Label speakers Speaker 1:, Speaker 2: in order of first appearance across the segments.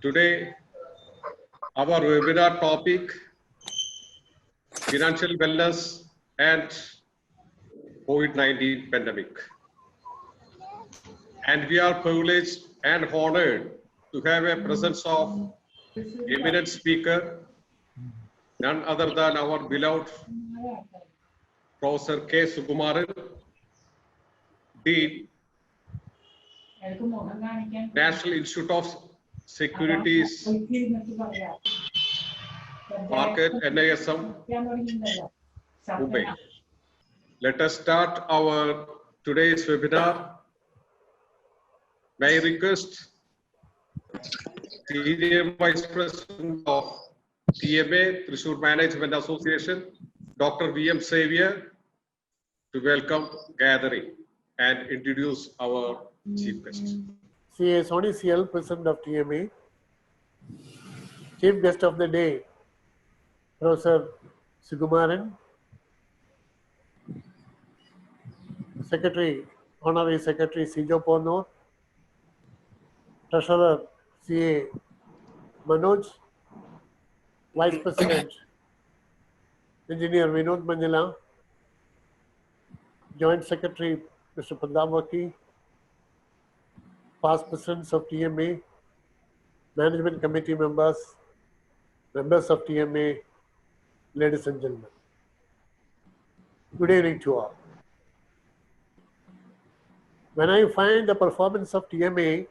Speaker 1: Today, our webinar topic, financial wellness and COVID-19 pandemic. And we are privileged and honored to have a presence of eminent speaker, none other than our beloved Professor K. Sukumaran, Dean, National Institute of Securities Market, NISM, Mumbai. Let us start our today's webinar. May I request Senior Vice President of TMA, Thrissur Management Association, Dr. V.M. Xavier, to welcome gathering and introduce our chief guest.
Speaker 2: C.A. Sony CL, President of TMA. Chief guest of the day, Professor Sukumaran. Secretary, Honorary Secretary Sijo Ponor. Treasurer C.A. Manoj. Vice President, Engineer Vinod Manjala. Joint Secretary Mr. Pandamwaki. Past Presidents of TMA, Management Committee members, members of TMA, ladies and gentlemen. Good evening to all. When I find the performance of TMA,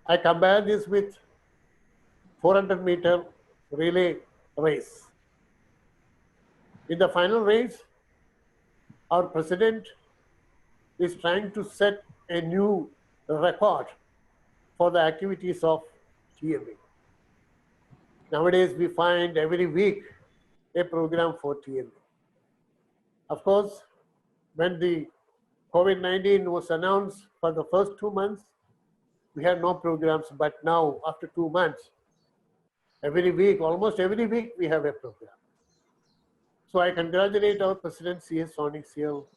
Speaker 2: I compare this with 400-meter relay race. In the final race, our president is trying to set a new record for the activities of TMA. Nowadays, we find every week a program for TMA. Of course, when the COVID-19 was announced for the first 2 months, we had no programs, but now after 2 months, every week, almost every week, we have a program. So I congratulate our President C.S. Sony CL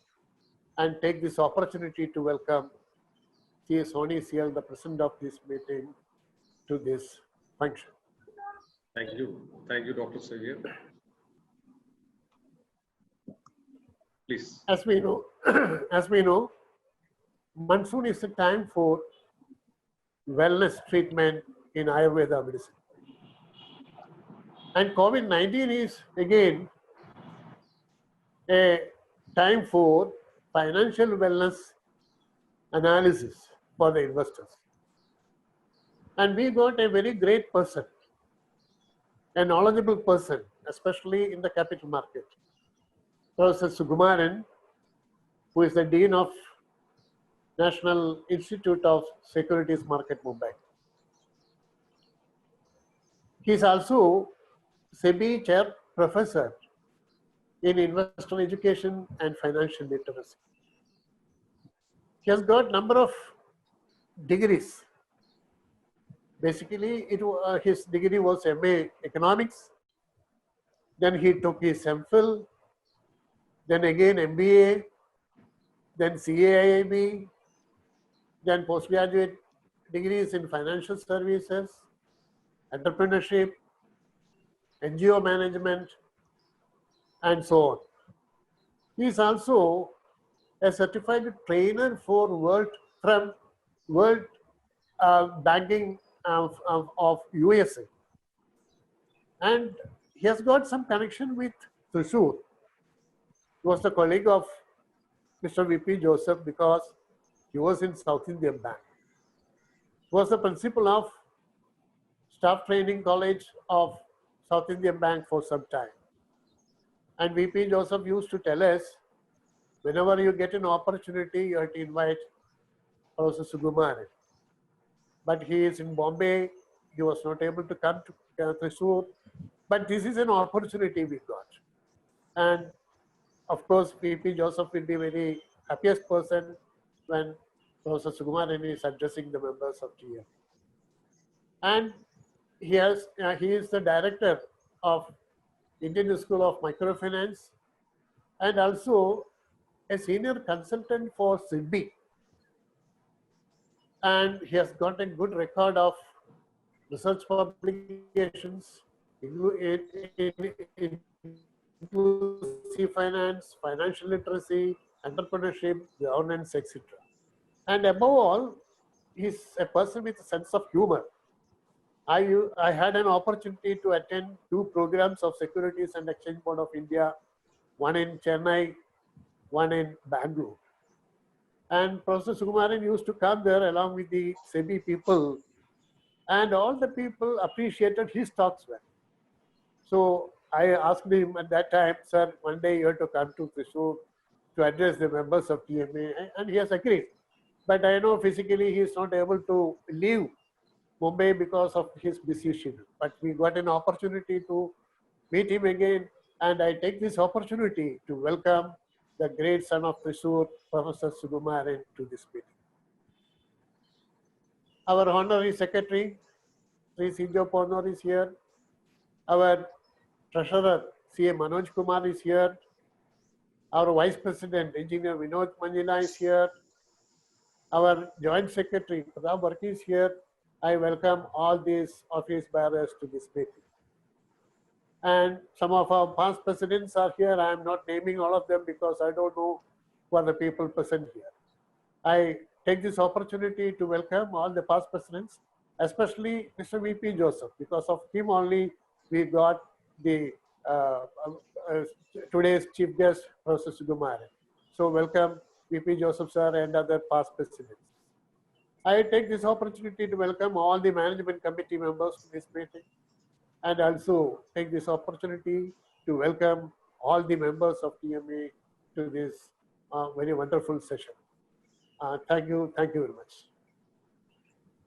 Speaker 2: and take this opportunity to welcome C.S. Sony CL, the President of this meeting, to this function.
Speaker 1: Thank you. Thank you, Dr. Xavier. Please.
Speaker 2: As we know, monsoon is a time for wellness treatment in Ayurveda medicine. And COVID-19 is again a time for financial wellness analysis for the investors. And we got a very great person, a knowledgeable person, especially in the capital market, Professor Sukumaran, who is the Dean of National Institute of Securities Market, Mumbai. He is also SEBI Chair Professor in Investor Education and Financial Literacy. He has got number of degrees. Basically, his degree was MA Economics. Then he took his MPhil. Then again MBA. Then CAIIB. Then postgraduate degrees in financial services, entrepreneurship, NGO management, and so on. He is also a certified trainer for World Banking of USA. And he has got some connection with Thrissur. He was the colleague of Mr. V.P. Joseph because he was in South Indian Bank. He was the principal of Staff Training College of South Indian Bank for some time. And V.P. Joseph used to tell us, whenever you get an opportunity, you have to invite Professor Sukumaran. But he is in Bombay. He was not able to come to Thrissur. But this is an opportunity we got. And of course, V.P. Joseph will be very happiest person when Professor Sukumaran is addressing the members of TMA. And he is the director of Indian School of Microfinance and also a senior consultant for SIDBI. And he has got a good record of research publications, inclusive finance, financial literacy, entrepreneurship, governance, etc. And above all, he's a person with a sense of humor. I had an opportunity to attend 2 programs of Securities and Exchange Board of India, one in Chennai, one in Bangalore. And Professor Sukumaran used to come there along with the SEBI people, and all the people appreciated his talks well. So I asked him at that time, sir, one day you have to come to Thrissur to address the members of TMA, and he has agreed. But I know physically he is not able to leave Mumbai because of his busy schedule. But we got an opportunity to meet him again, and I take this opportunity to welcome the great son of Thrissur, Professor Sukumaran, to this meeting. Our honorary secretary, Sri Sinjo Ponor, is here. Our treasurer, CA Manoj Kumar, is here. Our vice president, engineer Vinod Manjila, is here. Our joint secretary, Pratap Varki, is here. I welcome all these office bearers to this meeting. And some of our past presidents are here. I am not naming all of them because I don't know who are the people present here. I take this opportunity to welcome all the past presidents, especially Mr. VP Joseph. Because of him only, we got the today's chief guest, Professor Sukumaran. So welcome VP Joseph sir and other past presidents. I take this opportunity to welcome all the management committee members to this meeting, and also take this opportunity to welcome all the members of TMA to this very wonderful session. Thank you very much.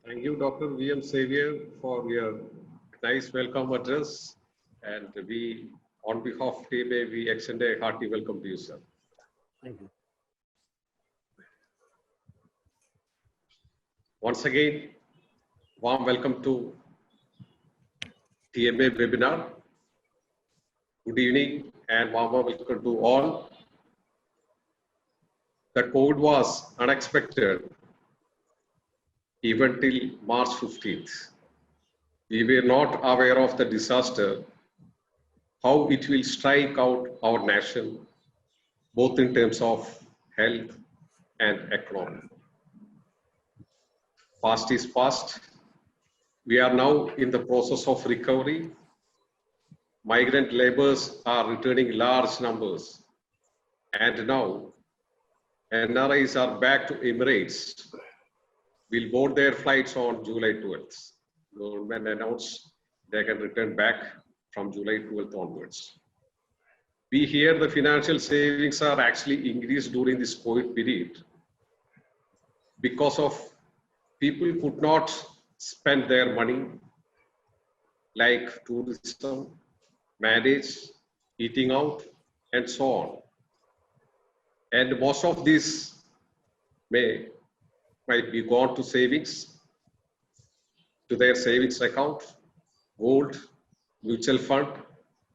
Speaker 1: Thank you, Dr. VM Xavier, for your nice welcome address. And we, on behalf of TMA, we extend a hearty welcome to you, sir.
Speaker 2: Thank you.
Speaker 1: Once again, warm welcome to TMA webinar. Good evening and warm welcome to all. The code was unexpected even till March 15th. We were not aware of the disaster, how it will strike out our nation, both in terms of health and economy. Past is past. We are now in the process of recovery. Migrant laborers are returning in large numbers. And now, NRIs are back to Emirates. Will board their flights on July 12th. Government announced they can return back from July 12th onwards. We hear the financial savings are actually increased during this COVID period because of people could not spend their money like tourism, marriage, eating out, and so on. And most of this might be gone to savings, to their savings account, gold, mutual fund,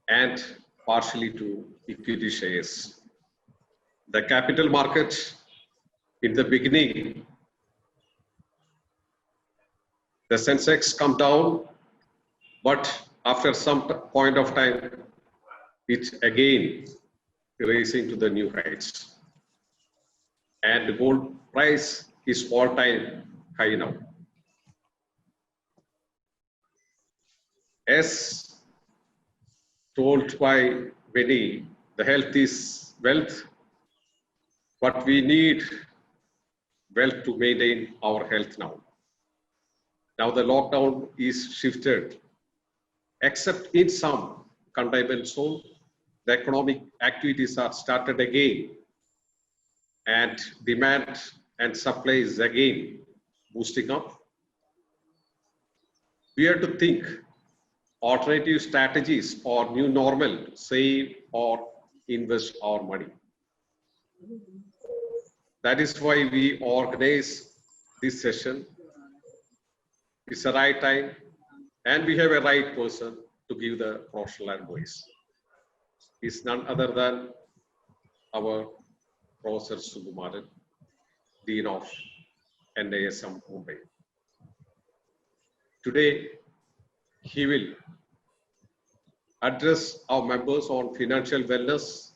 Speaker 1: and partially to equity shares. The capital market, in the beginning, the Sensex come down, but after some point of time, it again raising to the new heights. And the gold price is all-time high now. As told by many, the health is wealth, but we need wealth to maintain our health now. Now the lockdown is shifted, except in some containment zone, the economic activities are started again, and demand and supply is again boosting up. We have to think alternative strategies or new normal, save or invest our money. That is why we organize this session. It's the right time, and we have a right person to give the professional advice. It's none other than our Professor Sukumaran, Dean of NISM Mumbai. Today, he will address our members on financial wellness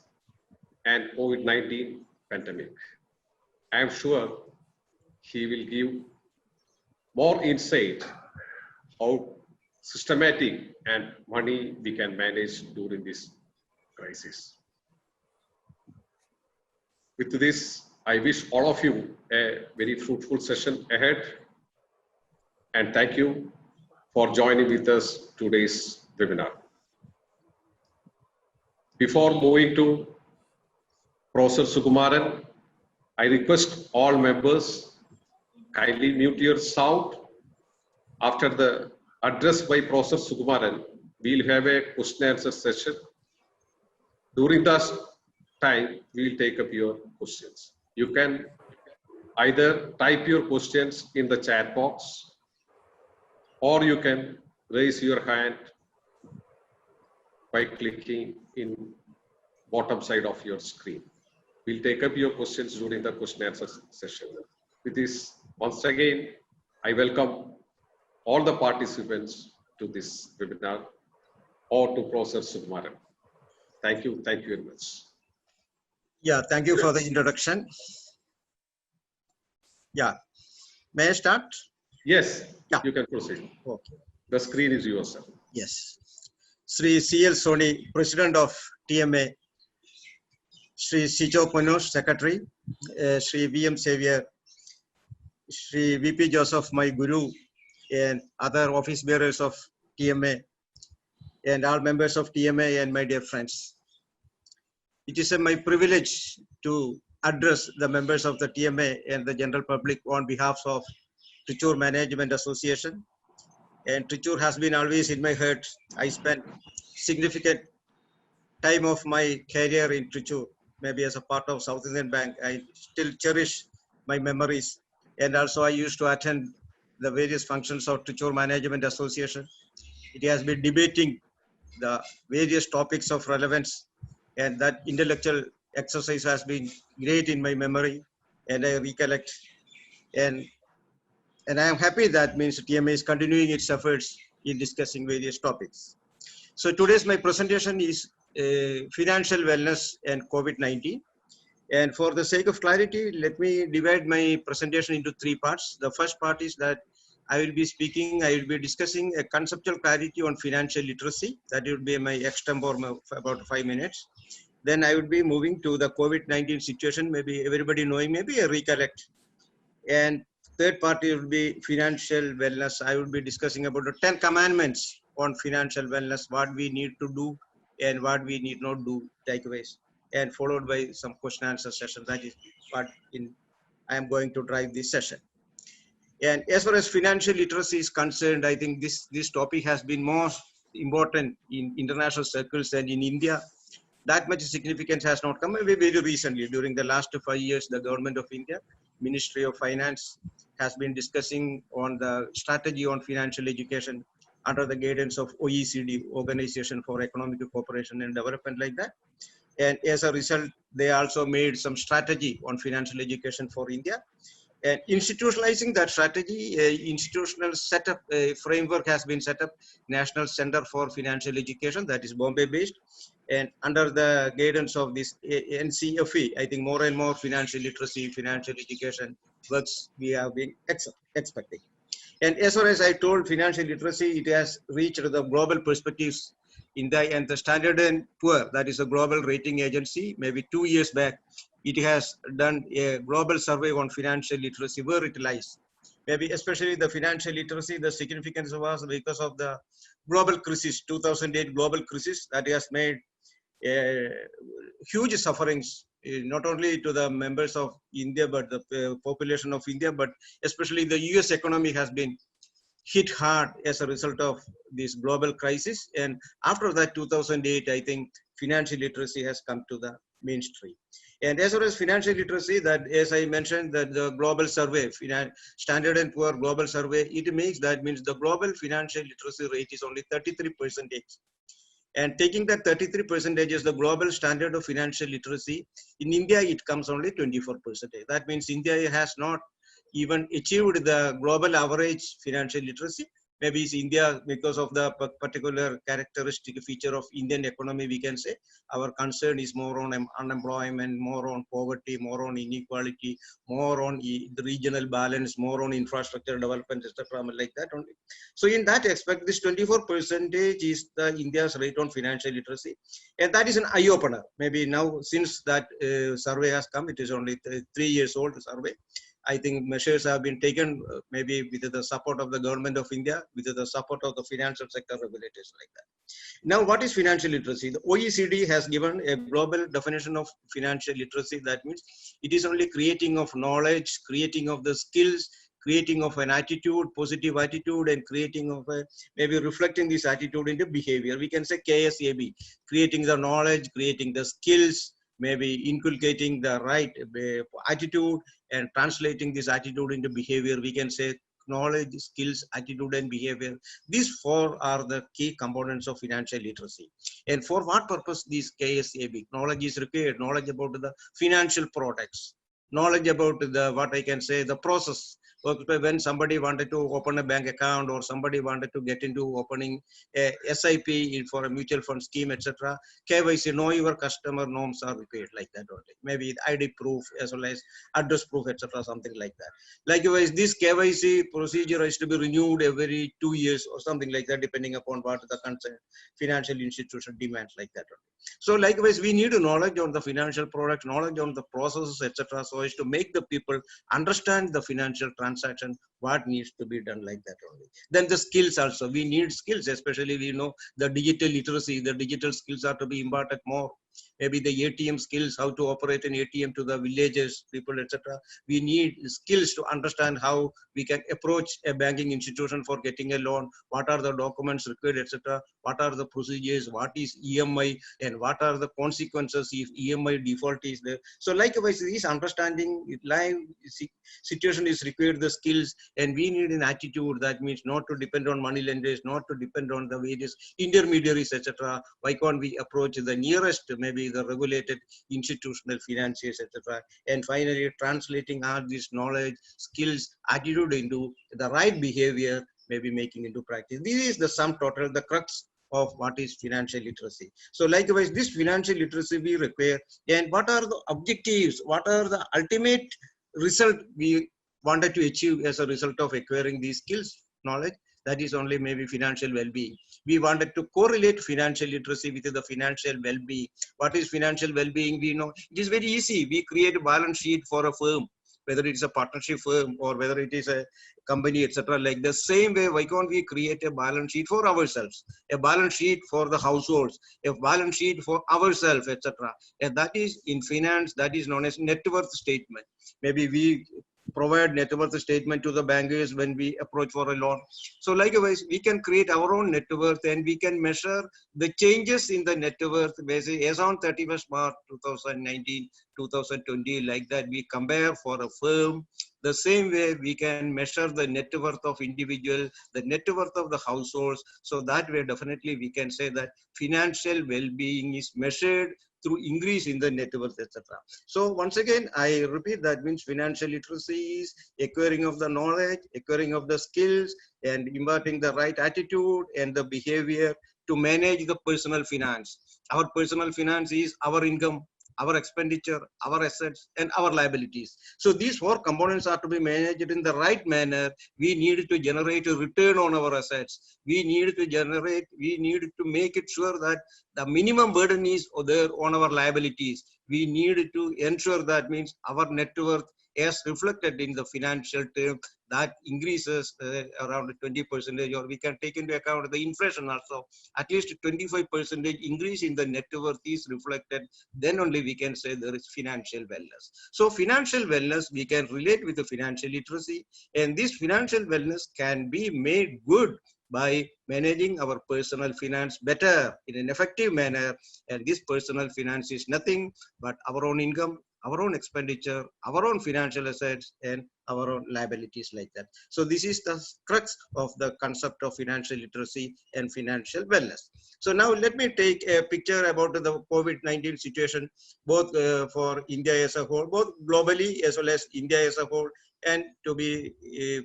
Speaker 1: and COVID-19 pandemic. I am sure he will give more insight how systematic and money we can manage during this crisis. With this, I wish all of you a very fruitful session ahead, and thank you for joining with us today's webinar. Before moving to Professor Sukumaran, I request all members kindly mute your sound. After the address by Professor Sukumaran, we'll have a question and answer session. During that time, we'll take up your questions. You can either type your questions in the chat box, or you can raise your hand by clicking in bottom side of your screen. We'll take up your questions during the question and answer session. With this, once again, I welcome all the participants to this webinar or to Professor Sukumaran. Thank you very much.
Speaker 3: Yeah, thank you for the introduction. Yeah, may I start?
Speaker 1: Yes,
Speaker 3: Yeah.
Speaker 1: you can proceed.
Speaker 3: Okay.
Speaker 1: The screen is yours, sir.
Speaker 3: Yes. Sri C.L. Soni, President of TMA, Sri Sijo Panos, Secretary, Sri V.M. Xavier, Sri V.P. Joseph, my Guru, and other office bearers of TMA, and all members of TMA and my dear friends. It is my privilege to address the members of the TMA and the general public on behalf of Trichy Management Association. And Trichy has been always in my heart. I spent significant time of my career in Trichy, maybe as a part of South Indian Bank. I still cherish my memories. And also I used to attend the various functions of Trichy Management Association. It has been debating the various topics of relevance, and that intellectual exercise has been great in my memory, and I recollect. And I am happy that means TMA is continuing its efforts in discussing various topics. So today's my presentation is financial wellness and COVID-19. And for the sake of clarity, let me divide my presentation into three parts. The first part is that I will be discussing a conceptual clarity on financial literacy. That will be my extempore about 5 minutes. Then I would be moving to the COVID-19 situation, maybe everybody knowing, maybe a recollect. And third part will be financial wellness. I will be discussing about the 10 commandments on financial wellness, what we need to do and what we need not do, takeaways, and followed by some question answer session. That is what I am going to drive this session. And as far as financial literacy is concerned, I think this topic has been most important in international circles and in India. That much significance has not come very recently. During the last 5 years, the government of India, Ministry of Finance, has been discussing on the strategy on financial education under the guidance of OECD, Organization for Economic Cooperation and Development, like that. And as a result, they also made some strategy on financial education for India. And institutionalizing that strategy, institutional setup framework has been set up, National Center for Financial Education, that is Bombay based. And under the guidance of this NCFE, I think more and more financial literacy, financial education works we have been expecting. And as far as I told, financial literacy, it has reached the global perspectives in the Standard & Poor, that is a global rating agency, maybe 2 years back, it has done a global survey on financial literacy, where it lies. Maybe especially the financial literacy, the significance was because of the global crisis, 2008 global crisis, that has made huge sufferings, not only to the members of India, but the population of India, but especially the US economy has been hit hard as a result of this global crisis. And after that, 2008, I think financial literacy has come to the mainstream. And as far as financial literacy, that as I mentioned, that the global survey, Standard & Poor global survey, it makes that means the global financial literacy rate is only 33%. And taking that 33% as the global standard of financial literacy, in India, it comes only 24%. That means India has not even achieved the global average financial literacy. maybe it's India, because of the particular characteristic feature of Indian economy, we can say our concern is more on unemployment, more on poverty, more on inequality, more on the regional balance, more on infrastructure development, etc. like that only. So in that aspect, this 24% is the India's rate on financial literacy, and that is an eye opener. Maybe now, since that survey has come, it is only 3 years old survey. I think measures have been taken, maybe with the support of the government of India, with the support of the financial sector regulators like that. Now, what is financial literacy? The OECD has given a global definition of financial literacy. That means it is only creating of knowledge, creating of the skills, creating of an attitude, positive attitude, and creating of a, maybe reflecting this attitude into behavior. We can say KSAB, creating the knowledge, creating the skills, maybe inculcating the right attitude and translating this attitude into behavior. We can say knowledge, skills, attitude, and behavior. These four are the key components of financial literacy. And for what purpose these KSAB? Knowledge is required, knowledge about the financial products, knowledge about the, what I can say, the process. When somebody wanted to open a bank account, or somebody wanted to get into opening a SIP for a mutual fund scheme, etc., KYC, know your customer norms are required like that only. Maybe ID proof as well as address proof, etc., something like that. Likewise, this KYC procedure is to be renewed every 2 years or something like that, depending upon what the concerned financial institution demands like that only. So likewise, we need knowledge on the financial products, knowledge on the processes, etc., so as to make the people understand the financial transaction, what needs to be done like that only. Then the skills also, we need skills, especially we know the digital literacy, the digital skills are to be imparted more. Maybe the ATM skills, how to operate an ATM to the villages, people, etc. We need skills to understand how we can approach a banking institution for getting a loan, what are the documents required, etc. What are the procedures, what is EMI, and what are the consequences if EMI default is there. So likewise, this understanding live situation is required, the skills, and we need an attitude. That means not to depend on money lenders, not to depend on the various intermediaries, etc. Why can't we approach the nearest, maybe the regulated institutional financiers, etc. And finally, translating all this knowledge, skills, attitude into the right behavior, maybe making into practice. This is the sum total, the crux of what is financial literacy. So likewise, this financial literacy we require, and what are the objectives, what are the ultimate result we wanted to achieve as a result of acquiring these skills, knowledge. That is only maybe financial well-being. We wanted to correlate financial literacy with the financial well-being. What is financial well-being? We know it is very easy. We create a balance sheet for a firm, whether it's a partnership firm or whether it is a company, etc. Like the same way, why can't we create a balance sheet for ourselves, a balance sheet for the households, a balance sheet for ourselves, etc. And that is in finance, that is known as net worth statement. Maybe we provide net worth statement to the bankers when we approach for a loan. So likewise, we can create our own net worth, and we can measure the changes in the net worth basically as on 31st March 2019, 2020, like that. We compare for a firm. The same way we can measure the net worth of individual, the net worth of the households. So that way, definitely we can say that financial well-being is measured through increase in the net worth, etc. So once again, I repeat, that means financial literacy is acquiring of the knowledge, acquiring of the skills, and imparting the right attitude and the behavior to manage the personal finance. Our personal finance is our income, our expenditure, our assets, and our liabilities. So these four components are to be managed in the right manner. We need to generate a return on our assets. We need to make it sure that the minimum burden is there on our liabilities. We need to ensure that means our net worth as reflected in the financial term, that increases around 20%, or we can take into account the inflation also. At least 25% increase in the net worth is reflected. Then only we can say there is financial wellness. So financial wellness, we can relate with the financial literacy, and this financial wellness can be made good by managing our personal finance better in an effective manner. And this personal finance is nothing but our own income, our own expenditure, our own financial assets, and our own liabilities like that. So this is the crux of the concept of financial literacy and financial wellness. So now let me take a picture about the COVID-19 situation, both for India as a whole, both globally as well as India as a whole, and to be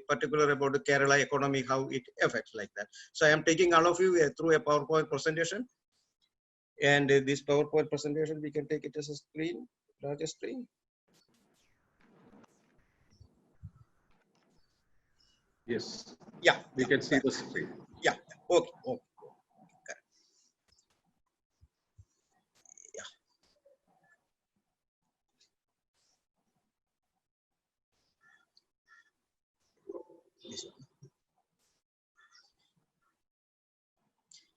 Speaker 3: particular about the Kerala economy, how it affects like that. So I am taking all of you through a PowerPoint presentation. And this PowerPoint presentation, we can take it as a screen, larger screen.
Speaker 1: Yes.
Speaker 3: Yeah.
Speaker 1: We can see the screen.
Speaker 3: Yeah. Okay. Okay. Correct. Yeah. This one.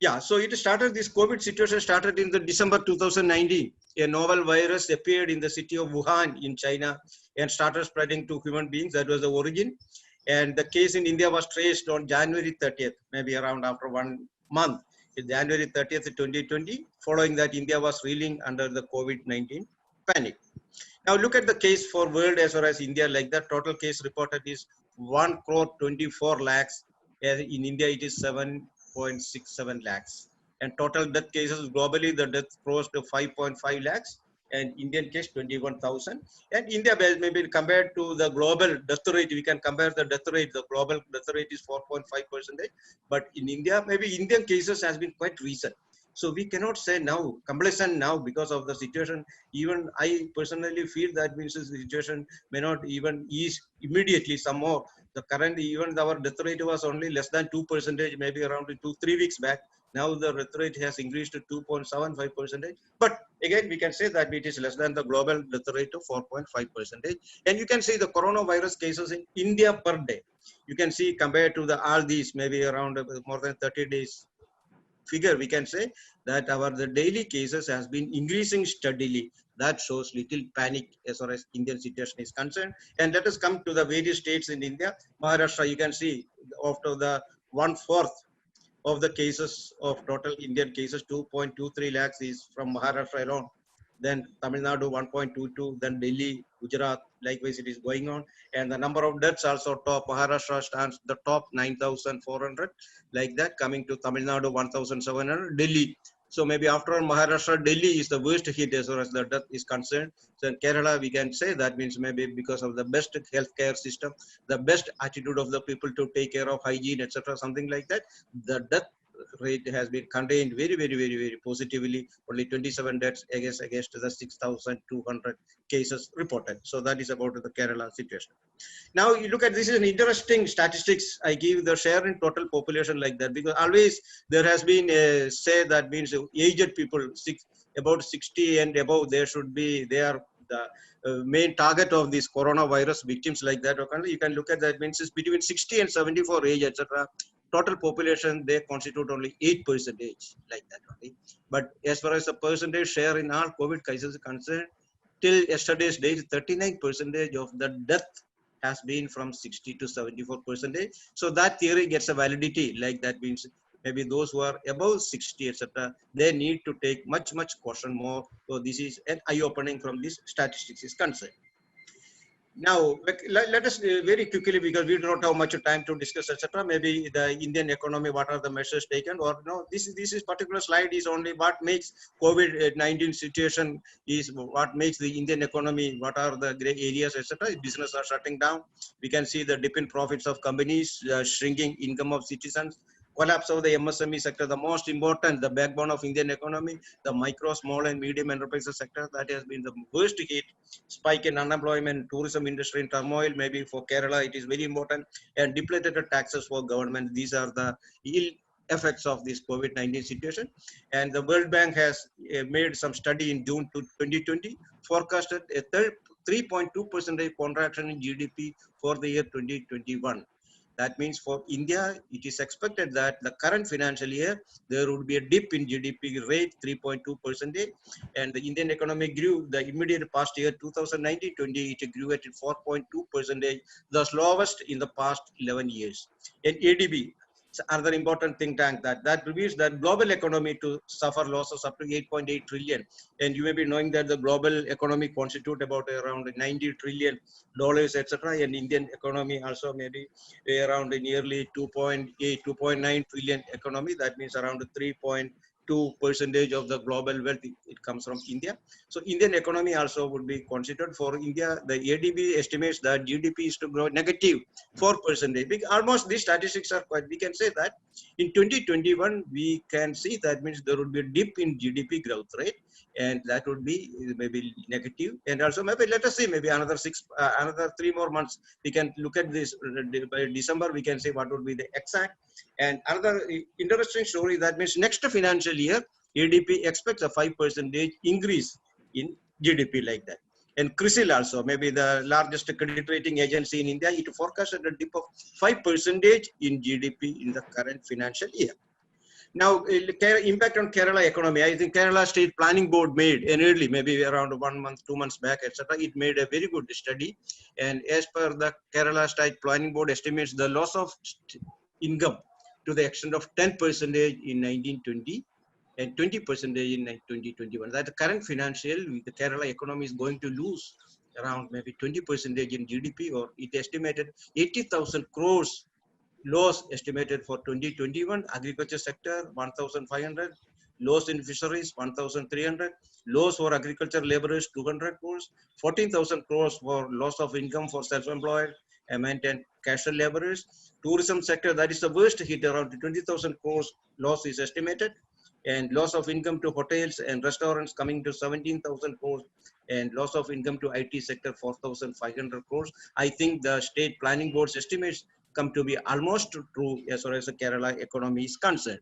Speaker 3: Yeah, so it started, this COVID situation started in the December 2019. A novel virus appeared in the city of Wuhan in China and started spreading to human beings. That was the origin. And the case in India was traced on January 30th, maybe around after 1 month, January 30th, 2020. Following that, India was reeling under the COVID-19 panic. Now look at the case for world as well as India like that. Total case reported is 1 crore 24 lakhs. In India, it is 7.67 lakhs. And total death cases globally, the death crossed to 5.5 lakhs. And Indian case 21,000. And India, maybe compared to the global death rate, we can compare the death rate. The global death rate is 4.5%. But in India, maybe Indian cases has been quite recent. So we cannot say now, complacent now because of the situation. Even I personally feel that means the situation may not even ease immediately some more. The current, even our death rate was only less than 2%, maybe around 2-3 weeks back. Now the death rate has increased to 2.75%. But again, we can say that it is less than the global death rate of 4.5%. And you can see the coronavirus cases in India per day. You can see compared to the all these, maybe around more than 30 days figure, we can say that the daily cases has been increasing steadily. That shows little panic as far as Indian situation is concerned. And let us come to the various states in India. Maharashtra, you can see after the 1/4 of the cases of total Indian cases, 2.23 lakhs is from Maharashtra alone. Then Tamil Nadu 1.22, then Delhi, Gujarat, likewise it is going on. And the number of deaths also top. Maharashtra stands the top 9,400, like that, coming to Tamil Nadu 1,700, Delhi. So maybe after all, Maharashtra, Delhi is the worst hit as far as the death is concerned. So in Kerala, we can say that means maybe because of the best healthcare system, the best attitude of the people to take care of hygiene, etc., something like that, the death rate has been contained very positively. Only 27 deaths against the 6,200 cases reported. So that is about the Kerala situation. Now you look at, this is an interesting statistics. I give the share in total population like that, because always there has been a say that means aged people, about 60 and above, they are the main target of these coronavirus victims like that. You can look at that, means it's between 60 and 74 age, etc. Total population, they constitute only 8% like that only. But as far as the percentage share in all COVID cases is concerned, till yesterday's date, 39% of the death has been from 60 to 74%. So that theory gets a validity, like that means maybe those who are above 60, etc., they need to take much caution more. So this is an eye-opening from this statistics is concerned. Now, let us very quickly, because we do not have much time to discuss, etc. Maybe the Indian economy, what are the measures taken, or no? This is particular slide is only what makes COVID-19 situation, is what makes the Indian economy. What are the gray areas, etc. Business are shutting down. We can see the dip in profits of companies, shrinking income of citizens, collapse of the MSME sector, the most important, the backbone of Indian economy, the micro, small and medium enterprises sector, that has been the worst hit. Spike in unemployment, tourism industry in turmoil, maybe for Kerala it is very important, and depleted taxes for government. These are the ill effects of this COVID-19 situation. And the World Bank has made some study in June 2020, forecasted a 3.2% contraction in GDP for the year 2021. That means for India, it is expected that the current financial year, there would be a dip in GDP rate, 3.2%. And the Indian economy grew the immediate past year, 2019-20, it grew at 4.2%, the slowest in the past 11 years. And ADB, It's another important think tank that reveals that global economy to suffer losses up to 8.8 trillion. And you may be knowing that the global economy constitute about around 90 trillion dollars, etc. And Indian economy also maybe around nearly 2.8, 2.9 trillion economy. That means around 3.2% of the global wealth. It comes from India. So Indian economy also would be considered. For India, the ADB estimates that GDP is to grow negative 4%. Almost these statistics are quite, we can say that in 2021, we can see that means there would be a dip in GDP growth rate, and that would be maybe negative. And also maybe let us see, maybe another 3 more months, we can look at this. By December, we can say what would be the exact. And another interesting story, that means next financial year, ADP expects a 5% increase in GDP like that. And CRISIL also, maybe the largest credit rating agency in India, it forecasted a dip of 5% in GDP in the current financial year. Now, impact on Kerala economy. I think Kerala State Planning Board made an early, maybe around 1 month, 2 months back, etc. It made a very good study. And as per the Kerala State Planning Board estimates, the loss of income to the extent of 10% in 1920 and 20% in 2021. That the current financial, the Kerala economy is going to lose around maybe 20% in GDP, or it estimated 80,000 crores loss estimated for 2021. Agriculture sector 1,500, loss in fisheries 1,300, loss for agriculture laborers 200 crores, 14,000 crores for loss of income for self-employed and maintained casual laborers. Tourism sector, that is the worst hit, around 20,000 crores loss is estimated, and loss of income to hotels and restaurants coming to 17,000 crores, and loss of income to IT sector 4,500 crores. I think the state planning board's estimates come to be almost true as far as the Kerala economy is concerned.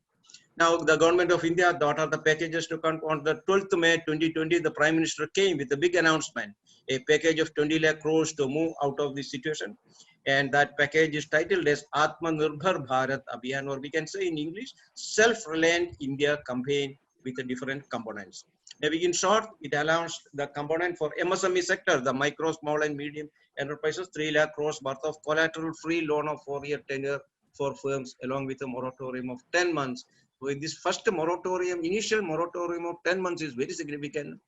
Speaker 3: Now, the government of India, what are the packages to come? On the 12th May 2020, the Prime Minister came with a big announcement, a package of 20 lakh crores to move out of this situation. And that package is titled as Atmanirbhar Bharat Abhiyan, or we can say in English, Self-Reliant India Campaign, with the different components. Maybe in short, it allows the component for MSME sector, the micro, small and medium enterprises, 3 lakh crores worth of collateral-free loan of 4-year tenure for firms, along with a moratorium of 10 months. With this first moratorium, initial moratorium of 10 months is very significant,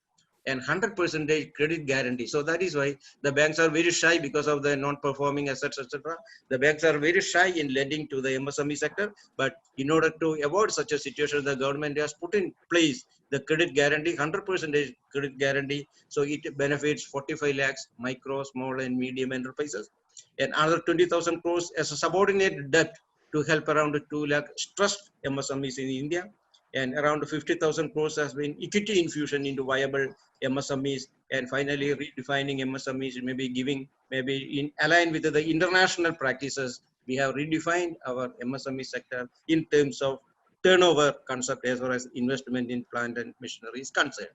Speaker 3: and 100% credit guarantee. So that is why the banks are very shy because of the non-performing assets, etc. The banks are very shy in lending to the MSME sector. But in order to avoid such a situation, the government has put in place the credit guarantee, 100% credit guarantee. So it benefits 45 lakhs micro, small and medium enterprises, and another 20,000 crores as a subordinate debt to help around 2 lakh stressed MSMEs in India. And around 50,000 crores has been equity infusion into viable MSMEs, and finally redefining MSMEs, maybe giving, maybe in align with the international practices. We have redefined our MSME sector in terms of turnover concept as well as investment in plant and machinery is concerned.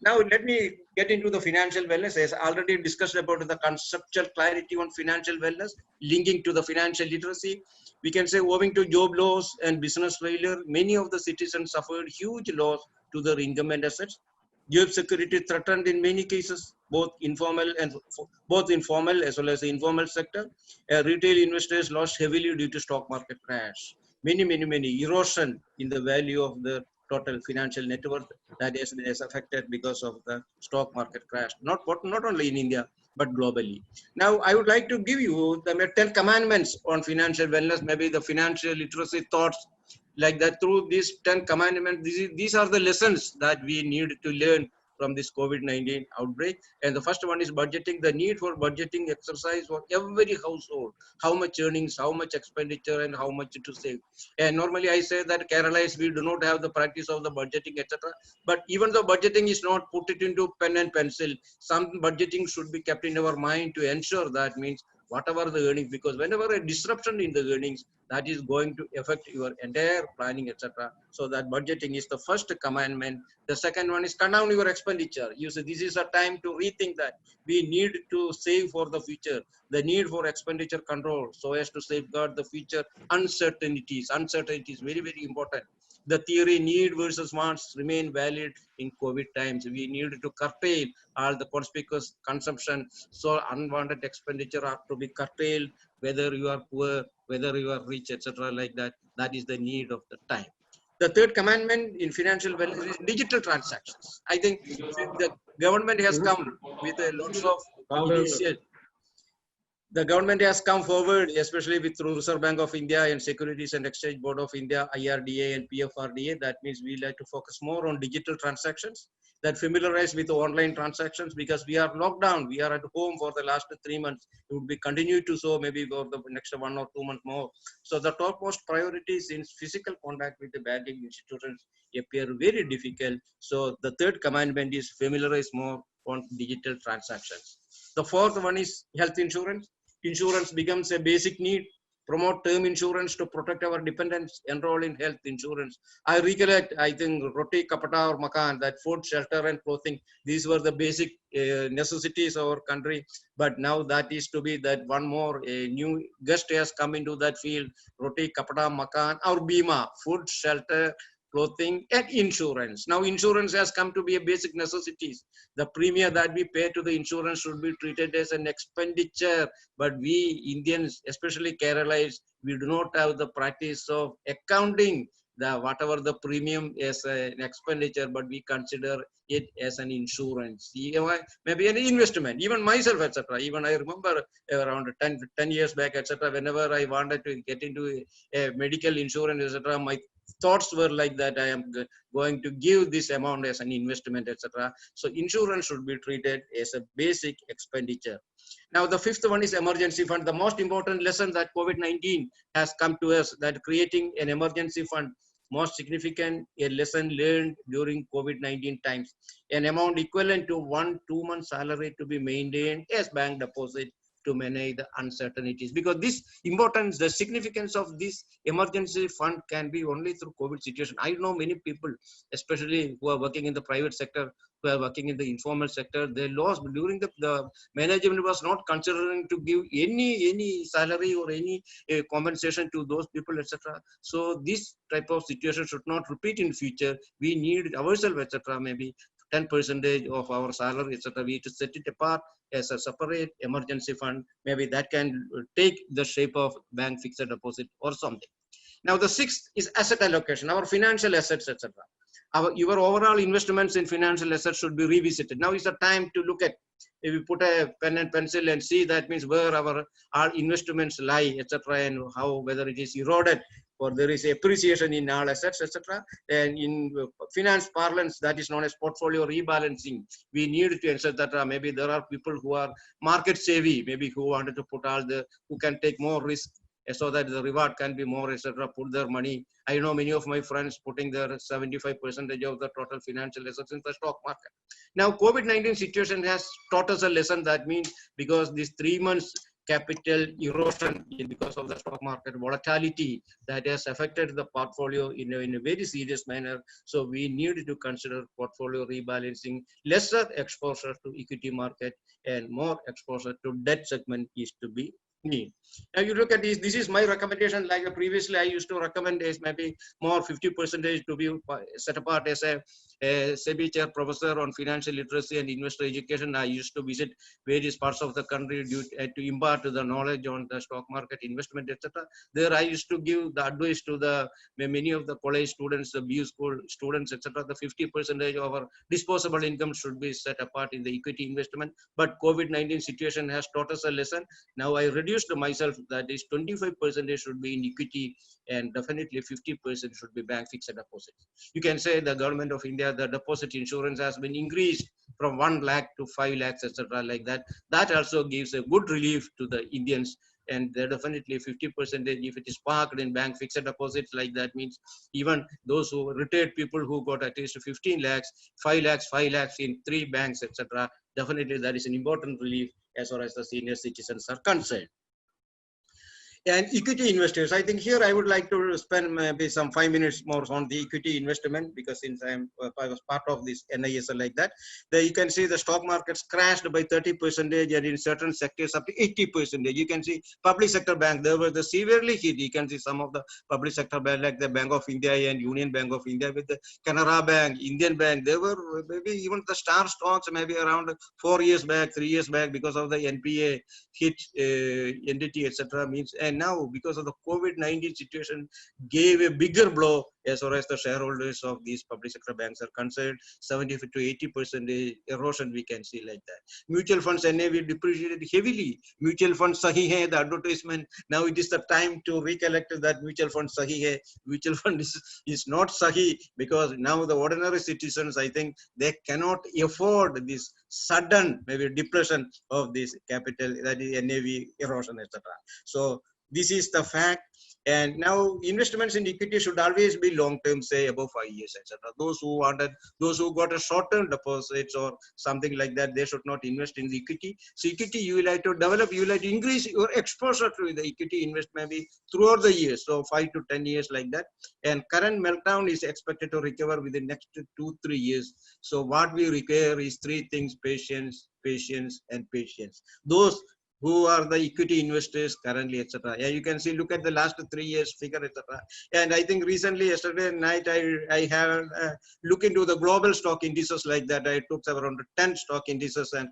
Speaker 3: Now, let me get into the financial wellness. As already discussed about the conceptual clarity on financial wellness, linking to the financial literacy, we can say owing to job loss and business failure, many of the citizens suffered huge loss to their income and assets. Job security threatened in many cases, both informal as well as the informal sector. Retail investors lost heavily due to stock market crash. Many erosion in the value of the total financial net worth that is affected because of the stock market crash, not only in India, but globally. Now, I would like to give you the 10 commandments on financial wellness, maybe the financial literacy thoughts like that. Through these 10 commandments, these are the lessons that we need to learn from this COVID-19 outbreak. And the first one is budgeting, the need for budgeting exercise for every household, how much earnings, how much expenditure, and how much to save. And normally I say that Kerala, we do not have the practice of the budgeting, etc. But even though budgeting is not put it into pen and pencil, some budgeting should be kept in our mind to ensure that means whatever the earnings, because whenever a disruption in the earnings, that is going to affect your entire planning, etc. So that budgeting is the first commandment. The second one is cut down your expenditure. You say this is a time to rethink that we need to save for the future. The need for expenditure control so as to safeguard the future uncertainties. Uncertainty is very important. The theory need versus wants remain valid in COVID times. We need to curtail all the conspicuous consumption. So unwanted expenditure have to be curtailed, whether you are poor, whether you are rich, etc. like that. That is the need of the time. The third commandment in financial wellness is digital transactions. I think the government has come with lots of initiatives. The government has come forward, especially with through Reserve Bank of India and Securities and Exchange Board of India, IRDA and PFRDA. That means we like to focus more on digital transactions, that familiarize with online transactions, because we are locked down. We are at home for the last 3 months. It would be continued to so maybe for the next 1 or 2 months more. So the topmost priorities in physical contact with the banking institutions appear very difficult. So the third commandment is familiarize more on digital transactions. The fourth one is health insurance. Insurance becomes a basic need. Promote term insurance to protect our dependents. Enroll in health insurance. I recollect, I think, roti, kapata or makan, that food, shelter and clothing, these were the basic necessities of our country. But now that is to be that one more new guest has come into that field. Roti, kapata, makan or bima, food, shelter, clothing and insurance. Now insurance has come to be a basic necessities. The premium that we pay to the insurance should be treated as an expenditure. But we Indians, especially Keralites, we do not have the practice of accounting the whatever the premium as an expenditure, but we consider it as an insurance, maybe an investment. Even myself, etc. Even I remember around 10 years back, etc. Whenever I wanted to get into a medical insurance, etc., my thoughts were like that, I am going to give this amount as an investment, etc. So insurance should be treated as a basic expenditure. Now the fifth one is emergency fund. The most important lesson that COVID-19 has come to us, that creating an emergency fund, most significant a lesson learned during COVID-19 times. An amount equivalent to 1-2 months salary to be maintained as bank deposit to manage the uncertainties, because this importance, the significance of this emergency fund can be only through COVID situation. I know many people, especially who are working in the private sector, who are working in the informal sector, they lost during the management was not considering to give any salary or any compensation to those people, etc. So this type of situation should not repeat in future. We need ourselves, etc. maybe 10% of our salary, etc. We to set it apart as a separate emergency fund. Maybe that can take the shape of bank fixed deposit or something. Now the sixth is asset allocation, our financial assets, etc. Your overall investments in financial assets should be revisited. Now is the time to look at, if we put a pen and pencil and see, that means where our investments lie, etc., and how, whether it is eroded or there is appreciation in all assets, etc. And in finance parlance, that is known as portfolio rebalancing. We need to ensure that maybe there are people who are market savvy, maybe who wanted to put who can take more risk, so that the reward can be more, etc., put their money. I know many of my friends putting their 75% of the total financial assets in the stock market. Now, COVID-19 situation has taught us a lesson. That means because these 3 months capital erosion because of the stock market volatility, that has affected the portfolio in a very serious manner. So we need to consider portfolio rebalancing, lesser exposure to equity market and more exposure to debt segment is to be need. Now you look at this, this is my recommendation. Like previously I used to recommend is maybe more 50% to be set apart as a SEBI chair professor on financial literacy and investor education. I used to visit various parts of the country to impart the knowledge on the stock market, investment, etc. There I used to give the advice to the many of the college students, the BU school students, etc. The 50% of our disposable income should be set apart in the equity investment. But COVID-19 situation has taught us a lesson. Now I reduced myself, that is 25% should be in equity and definitely 50% should be bank fixed deposits. You can say the government of India, the deposit insurance has been increased from 1 lakh to 5 lakhs, etc. like that. That also gives a good relief to the Indians. And definitely 50% if it is parked in bank fixed deposits, like that means even those who retired people who got at least 15 lakhs, 5 lakhs in 3 banks, etc. Definitely that is an important relief as far as the senior citizens are concerned. And equity investors, I think here I would like to spend maybe some 5 minutes more on the equity investment, because since I was part of this NISL like that, you can see the stock markets crashed by 30% and in certain sectors up to 80%. You can see public sector bank, they were severely hit. You can see some of the public sector bank like the Bank of India and Union Bank of India with the Canara Bank, Indian Bank, they were maybe even the star stocks maybe around 4 years back, 3 years back, because of the NPA hit entity, etc. means, and And now, because of the COVID-19 situation, gave a bigger blow as far as the shareholders of these public sector banks are concerned. 75 to 80% erosion we can see like that. Mutual funds NAV depreciated heavily. Mutual fund Sahi Hai, the advertisement. Now it is the time to recollect that mutual fund Sahi Hai. Mutual fund is not Sahi, because now the ordinary citizens, I think, they cannot afford this sudden maybe depression of this capital, that is NAV erosion, etc. So this is the fact. And now investments in equity should always be long term, say above 5 years, etc. Those who got a short term deposits or something like that, they should not invest in the equity. So equity, you will have to develop, you will have to increase your exposure to the equity investment maybe throughout the years, so 5 to 10 years like that. And current meltdown is expected to recover within next 2-3 years. So what we require is three things: patience, patience, and patience. Those who are the equity investors currently, etc. Yeah, you can see, look at the last 3 years figure, etc. And I think recently, yesterday night, I have looked into the global stock indices like that. I took around 10 stock indices and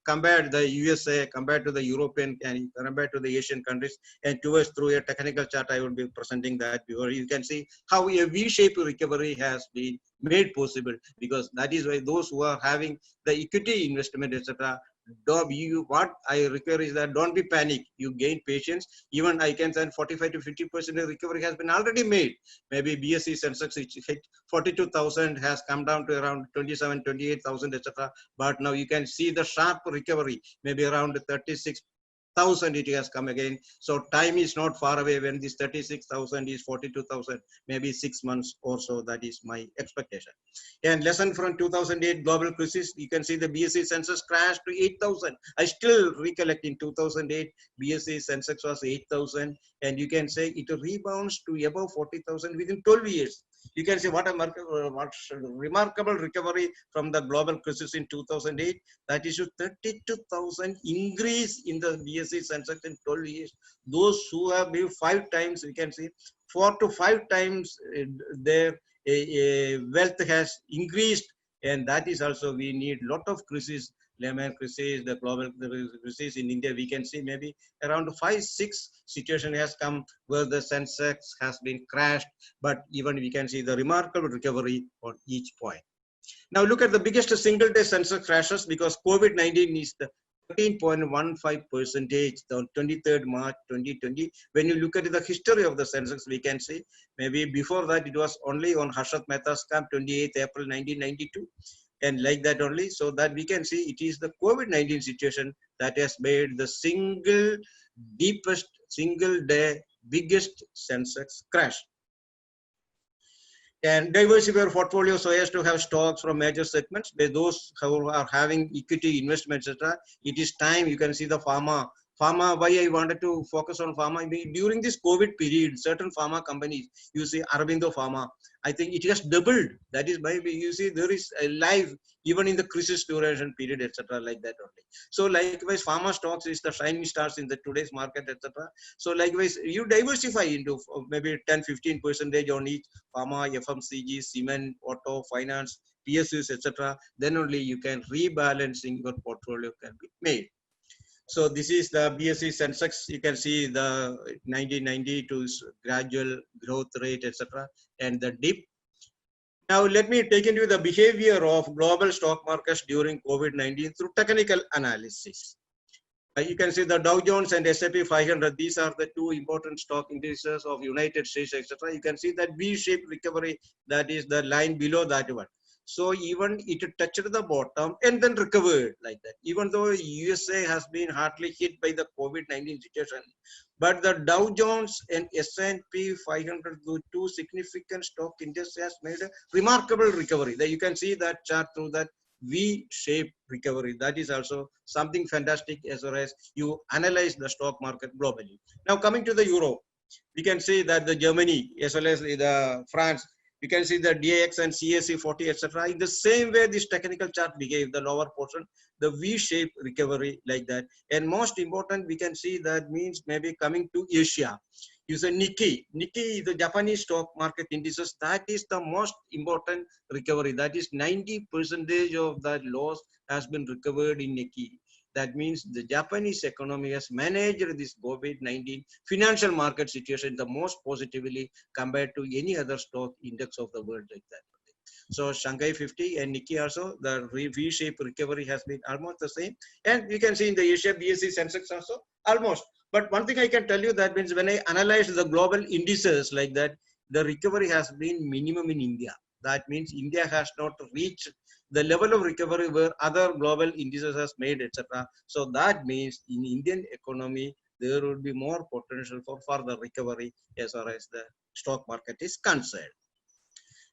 Speaker 3: compared the USA, compared to the European, and compared to the Asian countries. And towards through a technical chart, I will be presenting that. You can see how a V-shaped recovery has been made possible, because that is why those who are having the equity investment, etc., what I require is that don't be panic. You gain patience. Even I can say 45 to 50% recovery has been already made. Maybe BSE Sensex, which hit 42,000, has come down to around 27, 28,000, etc. But now you can see the sharp recovery, maybe around 36,000 it has come again. So time is not far away when this 36,000 is 42,000, maybe 6 months or so. That is my expectation. And lesson from 2008 global crisis, you can see the BSE Sensex crashed to 8,000. I still recollect in 2008, BSE Sensex was 8,000, and you can say it rebounds to above 40,000 within 12 years. You can see what a remarkable recovery from the global crisis in 2008. That is a 32,000 increase in the BSE Sensex in 12 years. Those who have been 5 times, we can see 4 to 5 times their wealth has increased. And that is also, we need lot of crisis, Lehman crisis, the global crisis in India. We can see maybe around 5-6 situation has come where the Sensex has been crashed, but even we can see the remarkable recovery on each point. Now look at the biggest single day Sensex crashes, because COVID-19 is the 13.15% on 23rd March 2020. When you look at the history of the Sensex, we can see maybe before that it was only on Harshad Mehta's scam, 28th April 1992. And like that only, so that we can see it is the COVID-19 situation that has made the single deepest, single day, biggest Sensex crash. And diversify your portfolio so as to have stocks from major segments. By those who are having equity investments, etc., it is time. You can see the pharma. Why I wanted to focus on pharma? I mean, during this COVID period, certain pharma companies, you see Aurobindo Pharma, I think it has doubled. That is why you see there is a live even in the crisis duration period, etc., like that only. So likewise, pharma stocks is the shining stars in the today's market, etc. So likewise, you diversify into maybe 10-15% on each pharma, FMCG, cement, auto, finance, PSUs, etc. Then only you can rebalancing your portfolio can be made. So this is the BSE Sensex. You can see the 1990 to gradual growth rate, etc., and the dip. Now let me take into the behavior of global stock markets during COVID-19 through technical analysis. You can see the Dow Jones and S&P 500. These are the two important stock indices of United States, etc. You can see that V-shaped recovery. That is the line below that one. So even it touched the bottom and then recovered like that. Even though USA has been hardly hit by the COVID-19 situation, but the Dow Jones and S&P 500, the two significant stock indices, has made a remarkable recovery. That you can see that chart through that V-shaped recovery. That is also something fantastic as far as you analyze the stock market globally. Now coming to the euro, we can see that the Germany as well as the France, you can see the DAX and CAC 40, etc. In the same way, this technical chart behave, the lower portion, the V-shaped recovery like that. And most important, we can see that means maybe coming to Asia. You say Nikkei, the Japanese stock market indices, that is the most important recovery. That is 90% of that loss has been recovered in Nikkei. That means the Japanese economy has managed this COVID-19 financial market situation the most positively compared to any other stock index of the world like that. So Shanghai 50 and Nikkei also, the V-shaped recovery has been almost the same. And you can see in the Asia BSE Sensex also almost. But one thing I can tell you, that means when I analyze the global indices like that, the recovery has been minimum in India. That means India has not reached the level of recovery where other global indices has made, etc. So that means in Indian economy, there will be more potential for further recovery as far as the stock market is concerned.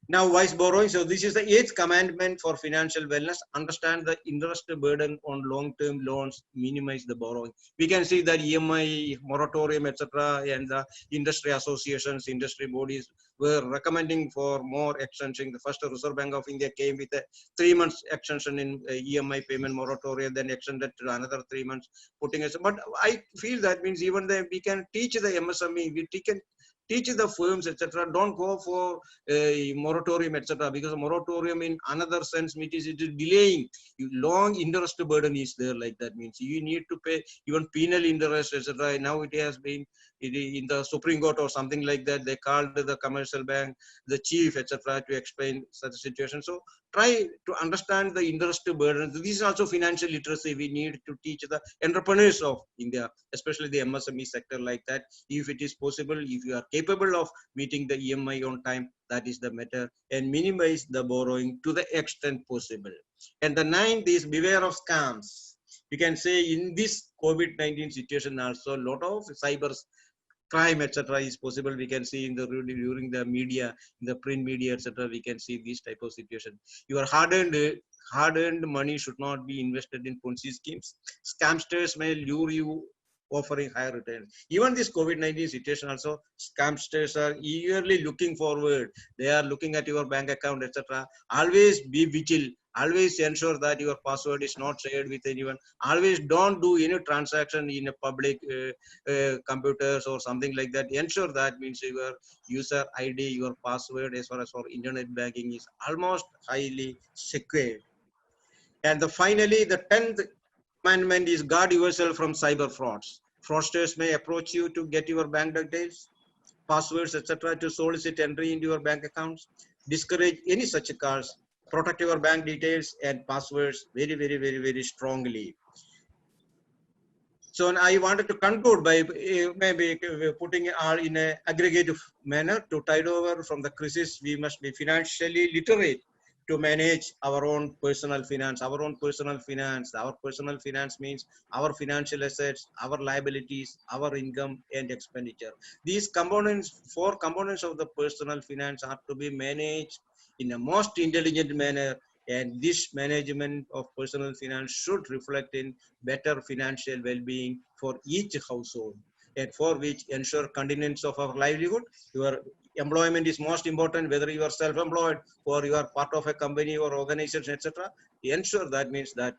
Speaker 3: Now, wise borrowing. So this is the 8th commandment for financial wellness. Understand the interest burden on long-term loans, minimize the borrowing. We can see that EMI, moratorium, etc., and the industry associations, industry bodies were recommending for more extension. The first Reserve Bank of India came with a 3 months extension in EMI payment moratorium, then extended to another 3 months, putting us. But I feel that means even then we can teach the MSME, we can teach the firms, etc. Don't go for a moratorium, etc. Because a moratorium in another sense means it is delaying. Long interest burden is there, like that means you need to pay even penal interest, etc. Now it has been in the Supreme Court or something like that. They called the commercial bank, the chief, etc. to explain such a situation. So try to understand the interest burden. This is also financial literacy. We need to teach the entrepreneurs of India, especially the MSME sector like that. If it is possible, if you are capable of meeting the EMI on time, that is the matter, and minimize the borrowing to the extent possible. And the 9th is beware of scams. You can say in this COVID-19 situation also, a lot of cyber crime, etc. is possible. We can see in the during the media, in the print media, etc. We can see this type of situation. Your hard-earned money should not be invested in Ponzi schemes. Scamsters may lure you offering higher returns. Even this COVID-19 situation also, scamsters are eagerly looking forward. They are looking at your bank account, etc. Always be vigilant. Always ensure that your password is not shared with anyone. Always don't do any transaction in a public computers or something like that. Ensure that means your user ID, your password as far as for internet banking is almost highly secure. And finally, the 10th commandment is guard yourself from cyber frauds. Fraudsters may approach you to get your bank details, passwords, etc. to solicit entry into your bank accounts. Discourage any such calls. Protect your bank details and passwords very, very, very, very strongly. So I wanted to conclude by maybe putting all in an aggregative manner to tide over from the crisis. We must be financially literate to manage our own personal finance. Our personal finance means our financial assets, our liabilities, our income and expenditure. These components, 4 components of the personal finance, are to be managed in a most intelligent manner. And this management of personal finance should reflect in better financial well-being for each household, and for which ensure continuance of our livelihood. Your employment is most important, whether you are self-employed or you are part of a company or organization, etc. Ensure that means that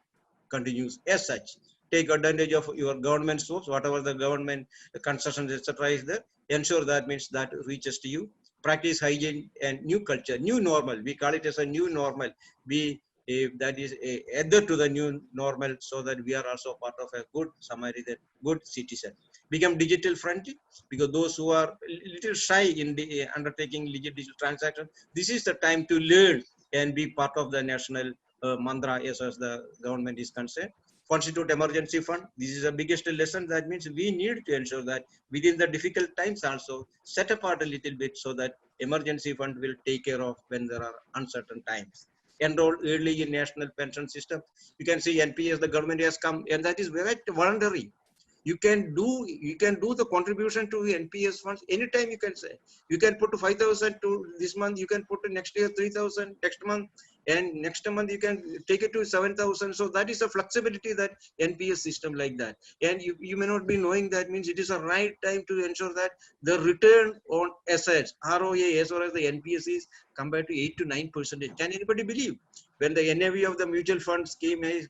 Speaker 3: continues as such. Take advantage of your government source, whatever the government concessions, etc. is there. Ensure that means that reaches to you. Practice hygiene and new culture, new normal. We call it as a new normal. That is either to the new normal, so that we are also part of a good Samaritan, good citizen. Become digital friendly, because those who are a little shy in the undertaking digital transaction, this is the time to learn and be part of the national mantra as far as the government is concerned. Constitute emergency fund. This is the biggest lesson. That means we need to ensure that within the difficult times also set apart a little bit, so that emergency fund will take care of when there are uncertain times. Enroll early in national pension system. You can see NPS, the government has come, and that is very voluntary. You can do the contribution to NPS funds anytime. You can say you can put 5,000 to this month, you can put next year 3,000 next month, and next month you can take it to 7,000. So that is a flexibility that NPS system like that. And you may not be knowing that means it is a right time to ensure that the return on assets, ROA, as well as the NPS is compared to 8 to 9%. Can anybody believe when the NAV of the mutual fund scheme is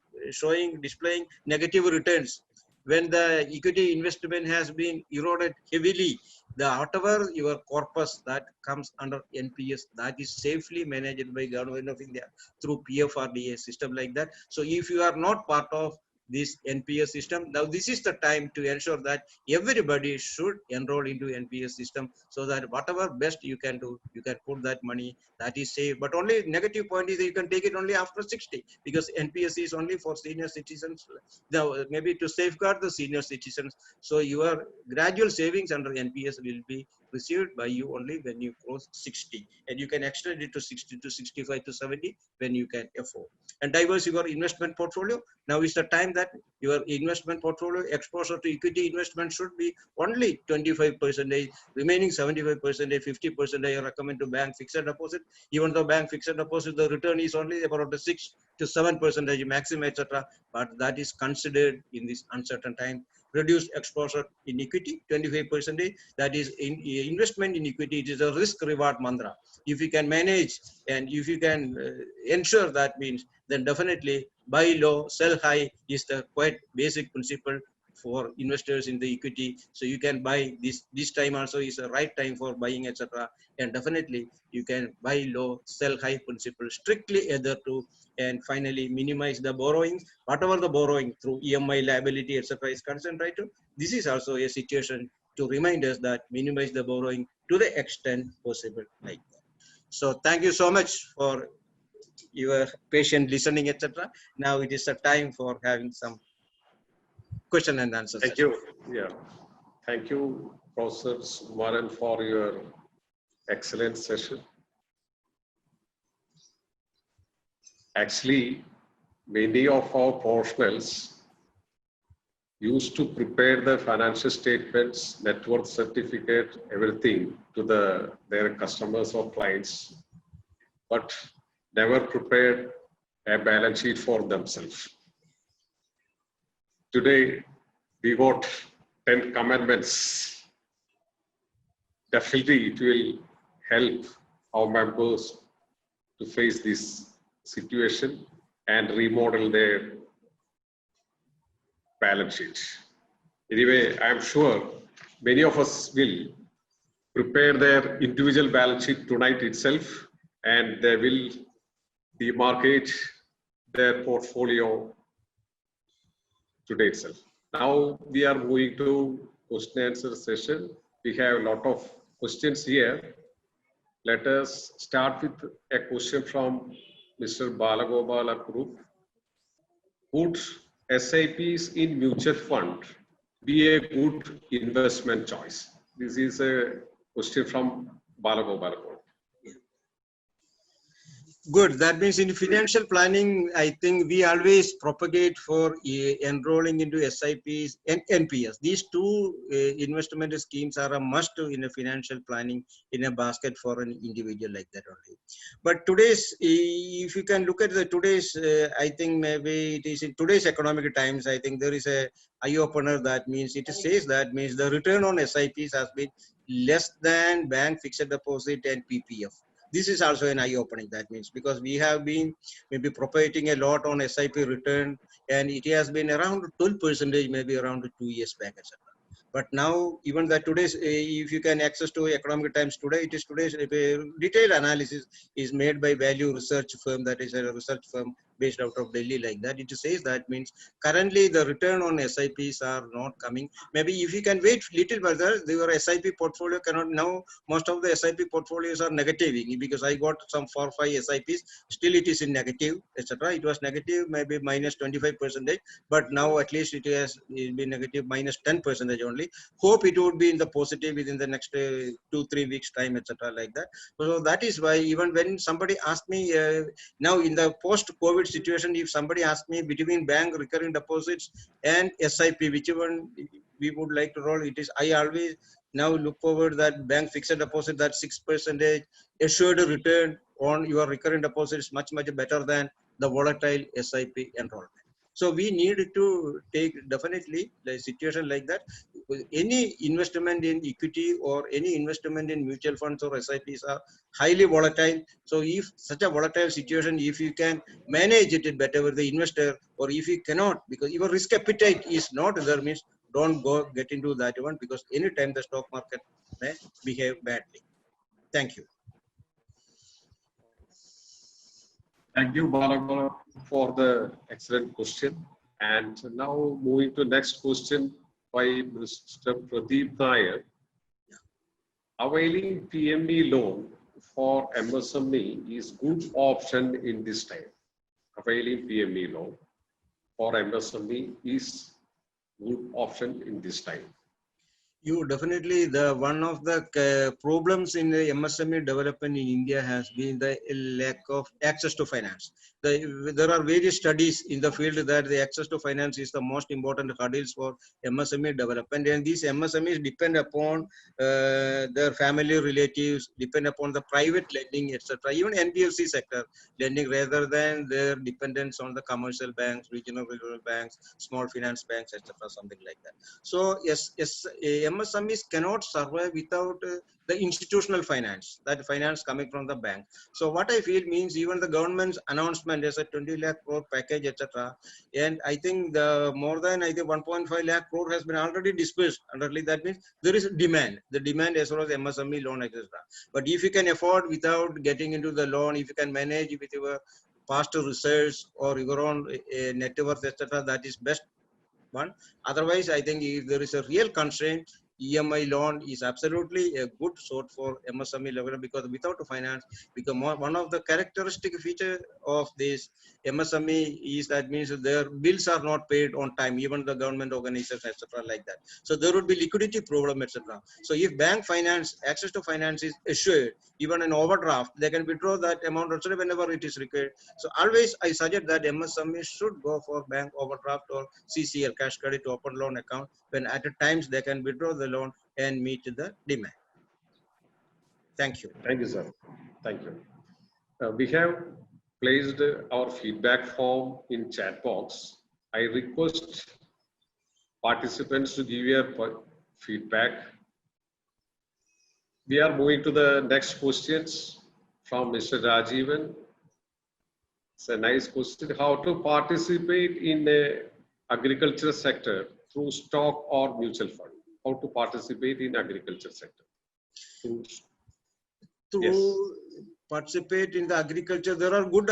Speaker 3: displaying negative returns? When the equity investment has been eroded heavily, whatever your corpus that comes under NPS, that is safely managed by Government of India through PFRDA system like that. So if you are not part of this NPS system. Now, this is the time to ensure that everybody should enroll into NPS system, so that whatever best you can do, you can put that money, that is safe. But only negative point is that you can take it only after 60, because NPS is only for senior citizens. Now, maybe to safeguard the senior citizens. So your gradual savings under NPS will be received by you only when you cross 60, and you can extend it to 60 to 65 to 70 when you can afford. And diverse your investment portfolio. Now is the time that your investment portfolio exposure to equity investment should be only 25%, remaining 75%, 50% I recommend to bank fixed deposit. Even though bank fixed deposit, the return is only about 6 to 7% maximum, etc. But that is considered in this uncertain time. Reduced exposure in equity, 25%. That is in investment in equity. It is a risk reward mantra. If you can manage and if you can ensure that means, then definitely buy low, sell high is the quite basic principle for investors in the equity. So you can buy this time also is the right time for buying, etc. And definitely you can buy low, sell high principle, strictly adhere to, and finally minimize the borrowings, whatever the borrowing through EMI liability, etc. is concerned, right? This is also a situation to remind us that minimize the borrowing to the extent possible like that. So thank you so much for your patient listening, etc. Now it is a time for having some question and answer
Speaker 1: Thank
Speaker 3: session.
Speaker 1: you. Yeah. Thank you, Professor Sumaran, for your excellent session. Actually, many of our professionals used to prepare the financial statements, net worth certificate, everything to their customers or clients, but never prepared a balance sheet for themselves. Today, we got 10 commandments. Definitely, it will help our members to face this situation and remodel their balance sheet. Anyway, I'm sure many of us will prepare their individual balance sheet tonight itself, and they will demarcate their portfolio today itself. Now we are moving to question and answer session. We have a lot of questions here. Let us start with a question from Mr. Balagopala Group. Would SIPs in mutual fund be a good investment choice? This is a question from Balagopala Group.
Speaker 3: Good. That means in financial planning, I think we always propagate for enrolling into SIPs and NPS. These two investment schemes are a must in a financial planning in a basket for an individual like that only. But today's, if you can look at the today's, I think maybe it is in today's economic times, I think there is a eye opener. That means it says that means the return on SIPs has been less than bank fixed deposit and PPF. This is also an eye-opening. That means because we have been maybe propagating a lot on SIP return, and it has been around 12%, maybe around 2 years back, etc. But now, even that today's, if you can access to economic times today, it is today's detailed analysis is made by value research firm, that is a research firm based out of Delhi like that. It says that means currently the return on SIPs are not coming. Maybe if you can wait little further, your SIP portfolio cannot now. Most of the SIP portfolios are negative because I got some 4 or 5 SIPs. Still, it is in negative, etc. It was negative, maybe minus 25%, but now at least it has been negative minus 10% only. Hope it would be in the positive within the next 2-3 weeks time, etc. like that. So that is why even when somebody asked me now in the post-COVID situation, if somebody asked me between bank recurring deposits and SIP, which one we would like to roll, it is I always now look forward that bank fixed deposit, that 6% assured return on your recurring deposit is much better than the volatile SIP enrollment. So we need to take definitely the situation like that. Any investment in equity or any investment in mutual funds or SIPs are highly volatile. So if such a volatile situation, if you can manage it better with the investor, or if you cannot, because your risk appetite is not there, means don't go get into that one, because anytime the stock market may behave badly. Thank you.
Speaker 1: Thank you, Balagopala, for the excellent question. And now moving to next question by Mr. Pradeep Nair. Availing PME loan for MSME is good option in this time. Availing PME loan for MSME is good option in this time.
Speaker 3: You definitely, the one of the problems in the MSME development in India has been the lack of access to finance. There are various studies in the field that the access to finance is the most important hurdles for MSME development, and these MSMEs depend upon their family relatives, depend upon the private lending, etc. Even NBFC sector lending, rather than their dependence on the commercial banks, regional banks, small finance banks, etc. Something like that. So yes, MSMEs cannot survive without the institutional finance, that finance coming from the bank. So what I feel means even the government's announcement is a 20 lakh crore package, etc. And I think the more than 1.5 lakh crore has been already dispersed. Underly, that means there is demand. The demand as well as MSME loan, etc. But if you can afford without getting into the loan, if you can manage with your past research or your own net worth, etc., that is best one. Otherwise, I think if there is a real constraint, EMI loan is absolutely a good sort for MSME level, because without finance, because one of the characteristic feature of this MSME is that means their bills are not paid on time, even the government organizations, etc. like that. So there would be liquidity problem, etc. So if bank finance, access to finance is assured, even an overdraft, they can withdraw that amount also whenever it is required. So always I suggest that MSME should go for bank overdraft or CCL, cash credit open loan account, when at times they can withdraw the loan and meet the demand. Thank you.
Speaker 1: Thank you, sir. Thank you. We have placed our feedback form in chat box. I request participants to give your feedback. We are moving to the next questions from Mr. Rajivan. It's a nice question. How to participate in the agriculture sector through stock or mutual fund? How to participate in agriculture sector?
Speaker 3: To participate in the agriculture, there are good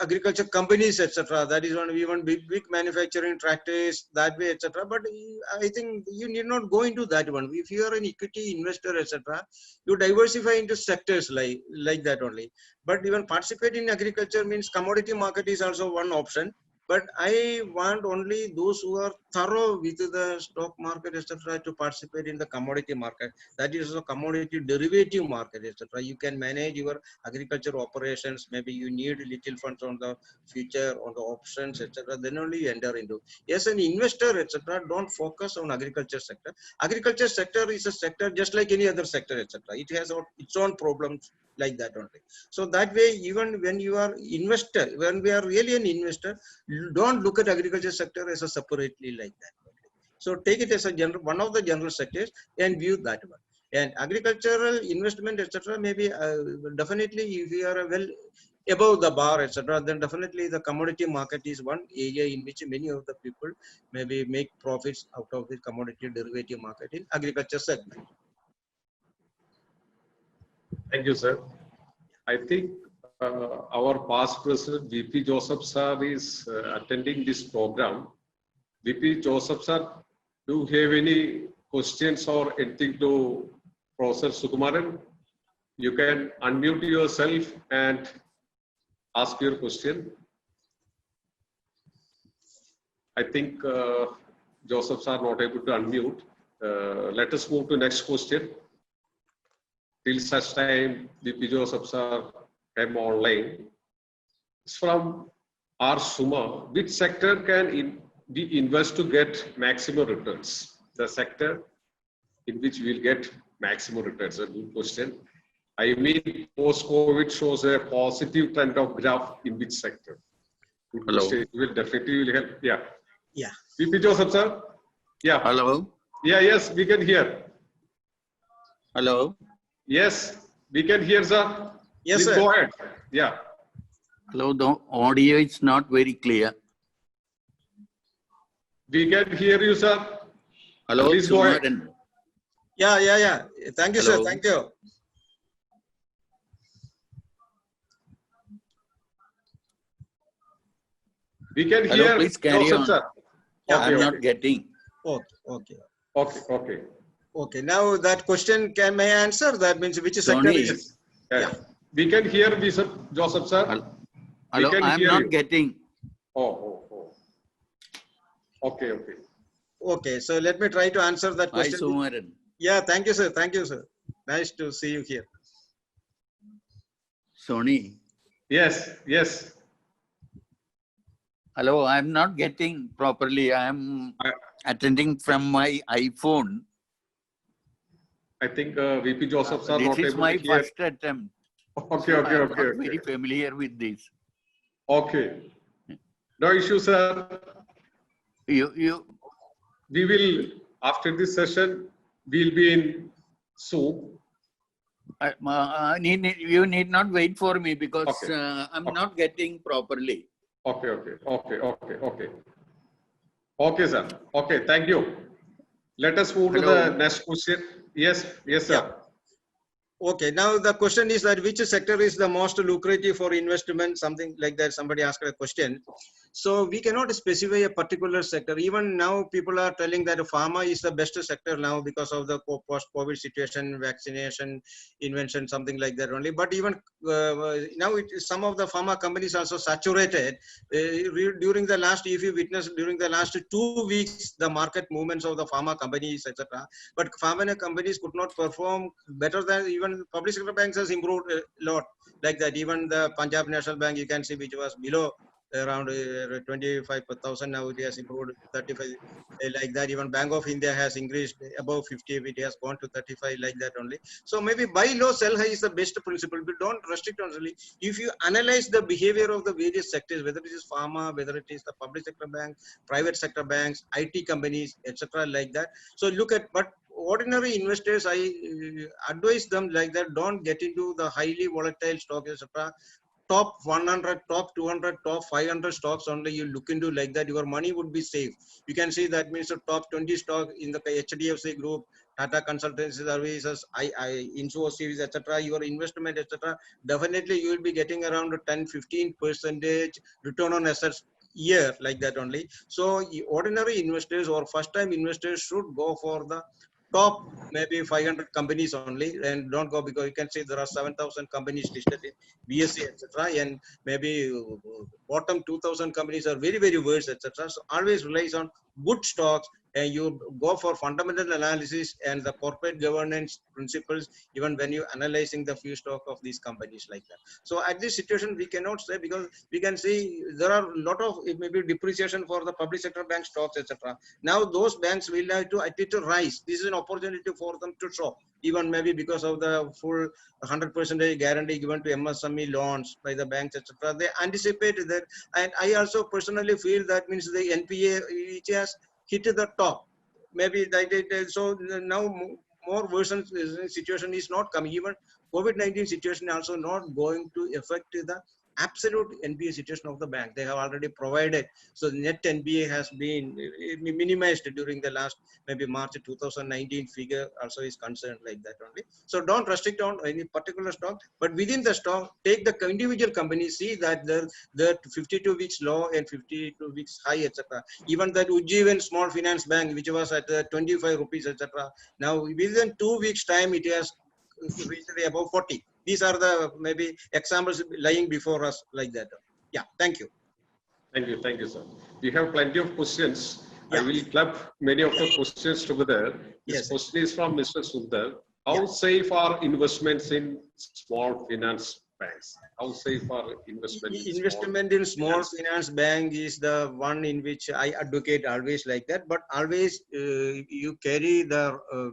Speaker 3: agriculture companies, etc. That is one, even big manufacturing tractors that way, etc. But I think you need not go into that one. If you are an equity investor, etc., you diversify into sectors like that only. But even participate in agriculture means commodity market is also one option. But I want only those who are thorough with the stock market, etc., to participate in the commodity market. That is a commodity derivative market, etc. You can manage your agriculture operations. Maybe you need little funds on the future, on the options, etc. Then only you enter into. Yes, an investor, etc., don't focus on agriculture sector. Agriculture sector is a sector just like any other sector, etc. It has its own problems like that only. So that way, even when you are investor, when we are really an investor, don't look at agriculture sector as a separately like that. So take it as a general, one of the general sectors, and view that one. And agricultural investment, etc., maybe definitely if you are well above the bar, etc., then definitely the commodity market is one area in which many of the people maybe make profits out of the commodity derivative market in agriculture segment.
Speaker 1: Thank you, sir. I think our past president, VP Joseph sir, is attending this program. VP Joseph sir, do you have any questions or anything to Professor Sukumaran? You can unmute yourself and ask your question. I think Joseph sir not able to unmute. Let us move to next question. Till such time, VP Joseph sir came online. It's from R. Suma. Which sector can we invest to get maximum returns? The sector in which we'll get maximum returns. A good question. I mean, post-COVID shows a positive trend of graph in which sector? Good
Speaker 4: Hello.
Speaker 1: question. Will definitely help. Yeah.
Speaker 3: Yeah.
Speaker 1: VP Joseph sir. Yeah.
Speaker 4: Hello.
Speaker 1: Yeah. Yes, we can hear.
Speaker 4: Hello.
Speaker 1: Yes, we can hear, sir.
Speaker 3: Yes,
Speaker 1: Please
Speaker 3: sir.
Speaker 1: go ahead. Yeah.
Speaker 4: Hello. The audio is not very clear.
Speaker 1: We can hear you, sir.
Speaker 4: Hello.
Speaker 1: Please go ahead.
Speaker 4: Sumaran.
Speaker 3: Yeah. Thank you,
Speaker 4: Hello.
Speaker 3: sir. Thank you.
Speaker 1: We can
Speaker 4: Hello,
Speaker 1: hear
Speaker 4: please carry
Speaker 1: Joseph,
Speaker 4: on.
Speaker 1: sir.
Speaker 4: I'm
Speaker 1: Okay,
Speaker 4: not
Speaker 1: okay.
Speaker 4: getting.
Speaker 3: Okay, okay.
Speaker 1: Okay.
Speaker 3: Okay, now that question, may I answer? That means which sector
Speaker 4: Sony.
Speaker 3: is?
Speaker 1: Yes. We can hear Joseph, sir. We
Speaker 4: Hello,
Speaker 1: can
Speaker 4: I'm
Speaker 1: hear
Speaker 4: not
Speaker 1: you.
Speaker 4: getting.
Speaker 1: Oh. Okay.
Speaker 3: Okay, so let me try to answer that
Speaker 4: Hi,
Speaker 3: question.
Speaker 4: Sumaran.
Speaker 3: Yeah, thank you, sir. Thank you, sir. Nice to see you here.
Speaker 4: Sony.
Speaker 1: Yes.
Speaker 4: Hello, I'm not getting properly. I'm attending from my iPhone.
Speaker 1: I think VP Josephs are
Speaker 4: This
Speaker 1: not
Speaker 4: is
Speaker 1: able
Speaker 4: my
Speaker 1: to hear.
Speaker 4: first attempt.
Speaker 1: Okay.
Speaker 4: So I'm not very familiar with this.
Speaker 1: Okay. No issue, sir.
Speaker 4: You
Speaker 1: We will, after this session, we'll be in Zoom.
Speaker 4: you need not wait for me because
Speaker 1: Okay.
Speaker 4: I'm not getting properly.
Speaker 1: Okay. Okay, sir. Okay, thank you. Let us move to
Speaker 4: Hello.
Speaker 1: the next question. Yes, sir.
Speaker 3: Okay, now the question is that which sector is the most lucrative for investment, something like that. Somebody asked a question. So we cannot specify a particular sector. Even now people are telling that pharma is the best sector now because of the post-COVID situation, vaccination, invention, something like that only. But even now some of the pharma companies also saturated. During the last, if you witness during the last 2 weeks, the market movements of the pharma companies, etc. But pharma companies could not perform better than even public sector banks has improved a lot like that. Even the Punjab National Bank, you can see, which was below around 25,000, now it has improved 35 like that. Even Bank of India has increased above 50, it has gone to 35 like that only. So maybe buy low, sell high is the best principle, but don't restrict on really. If you analyze the behavior of the various sectors, whether it is pharma, whether it is the public sector bank, private sector banks, IT companies, etc. like that. So look at, but ordinary investors, I advise them like that, don't get into the highly volatile stocks, etc. Top 100, top 200, top 500 stocks only you look into like that, your money would be safe. You can see that means the top 20 stock in the HDFC group, Tata Consultancy Services, Infosys, etc. Your investment, etc. Definitely you will be getting around 10-15% return on assets year like that only. So ordinary investors or first time investors should go for the top maybe 500 companies only, and don't go, because you can see there are 7,000 companies listed in BSE, etc. And maybe bottom 2,000 companies are very worse, etc. So always relies on good stocks, and you go for fundamental analysis and the corporate governance principles even when you analyzing the few stock of these companies like that. So at this situation we cannot say, because we can see there are a lot of maybe depreciation for the public sector bank stocks, etc. Now those banks will have to attempt to rise. This is an opportunity for them to show, even maybe because of the full 100% guarantee given to MSME loans by the banks, etc. They anticipate that, and I also personally feel that means the NPA which has hit the top. Maybe that so now more worsened situation is not coming. Even COVID-19 situation also not going to affect the absolute NPA situation of the bank. They have already provided. So net NPA has been minimized during the last maybe March 2019 figure also is concerned like that only. So don't restrict on any particular stock, but within the stock, take the individual company, see that the 52 weeks low and 52 weeks high, etc. Even that Ujjivan Small Finance Bank, which was at 25 rupees, etc. Now within 2 weeks time, it has reached above 40. These are the maybe examples lying before us like that. Yeah, thank you.
Speaker 1: Thank you, sir. We have plenty of questions.
Speaker 3: Yeah.
Speaker 1: I will club many of the questions together. This
Speaker 3: Yes.
Speaker 1: question is from Mr. Sundar. How
Speaker 3: Yeah.
Speaker 1: safe are investments in small finance banks? How safe are
Speaker 3: Investment in small finance bank is the one in which I advocate always like that, but always you carry the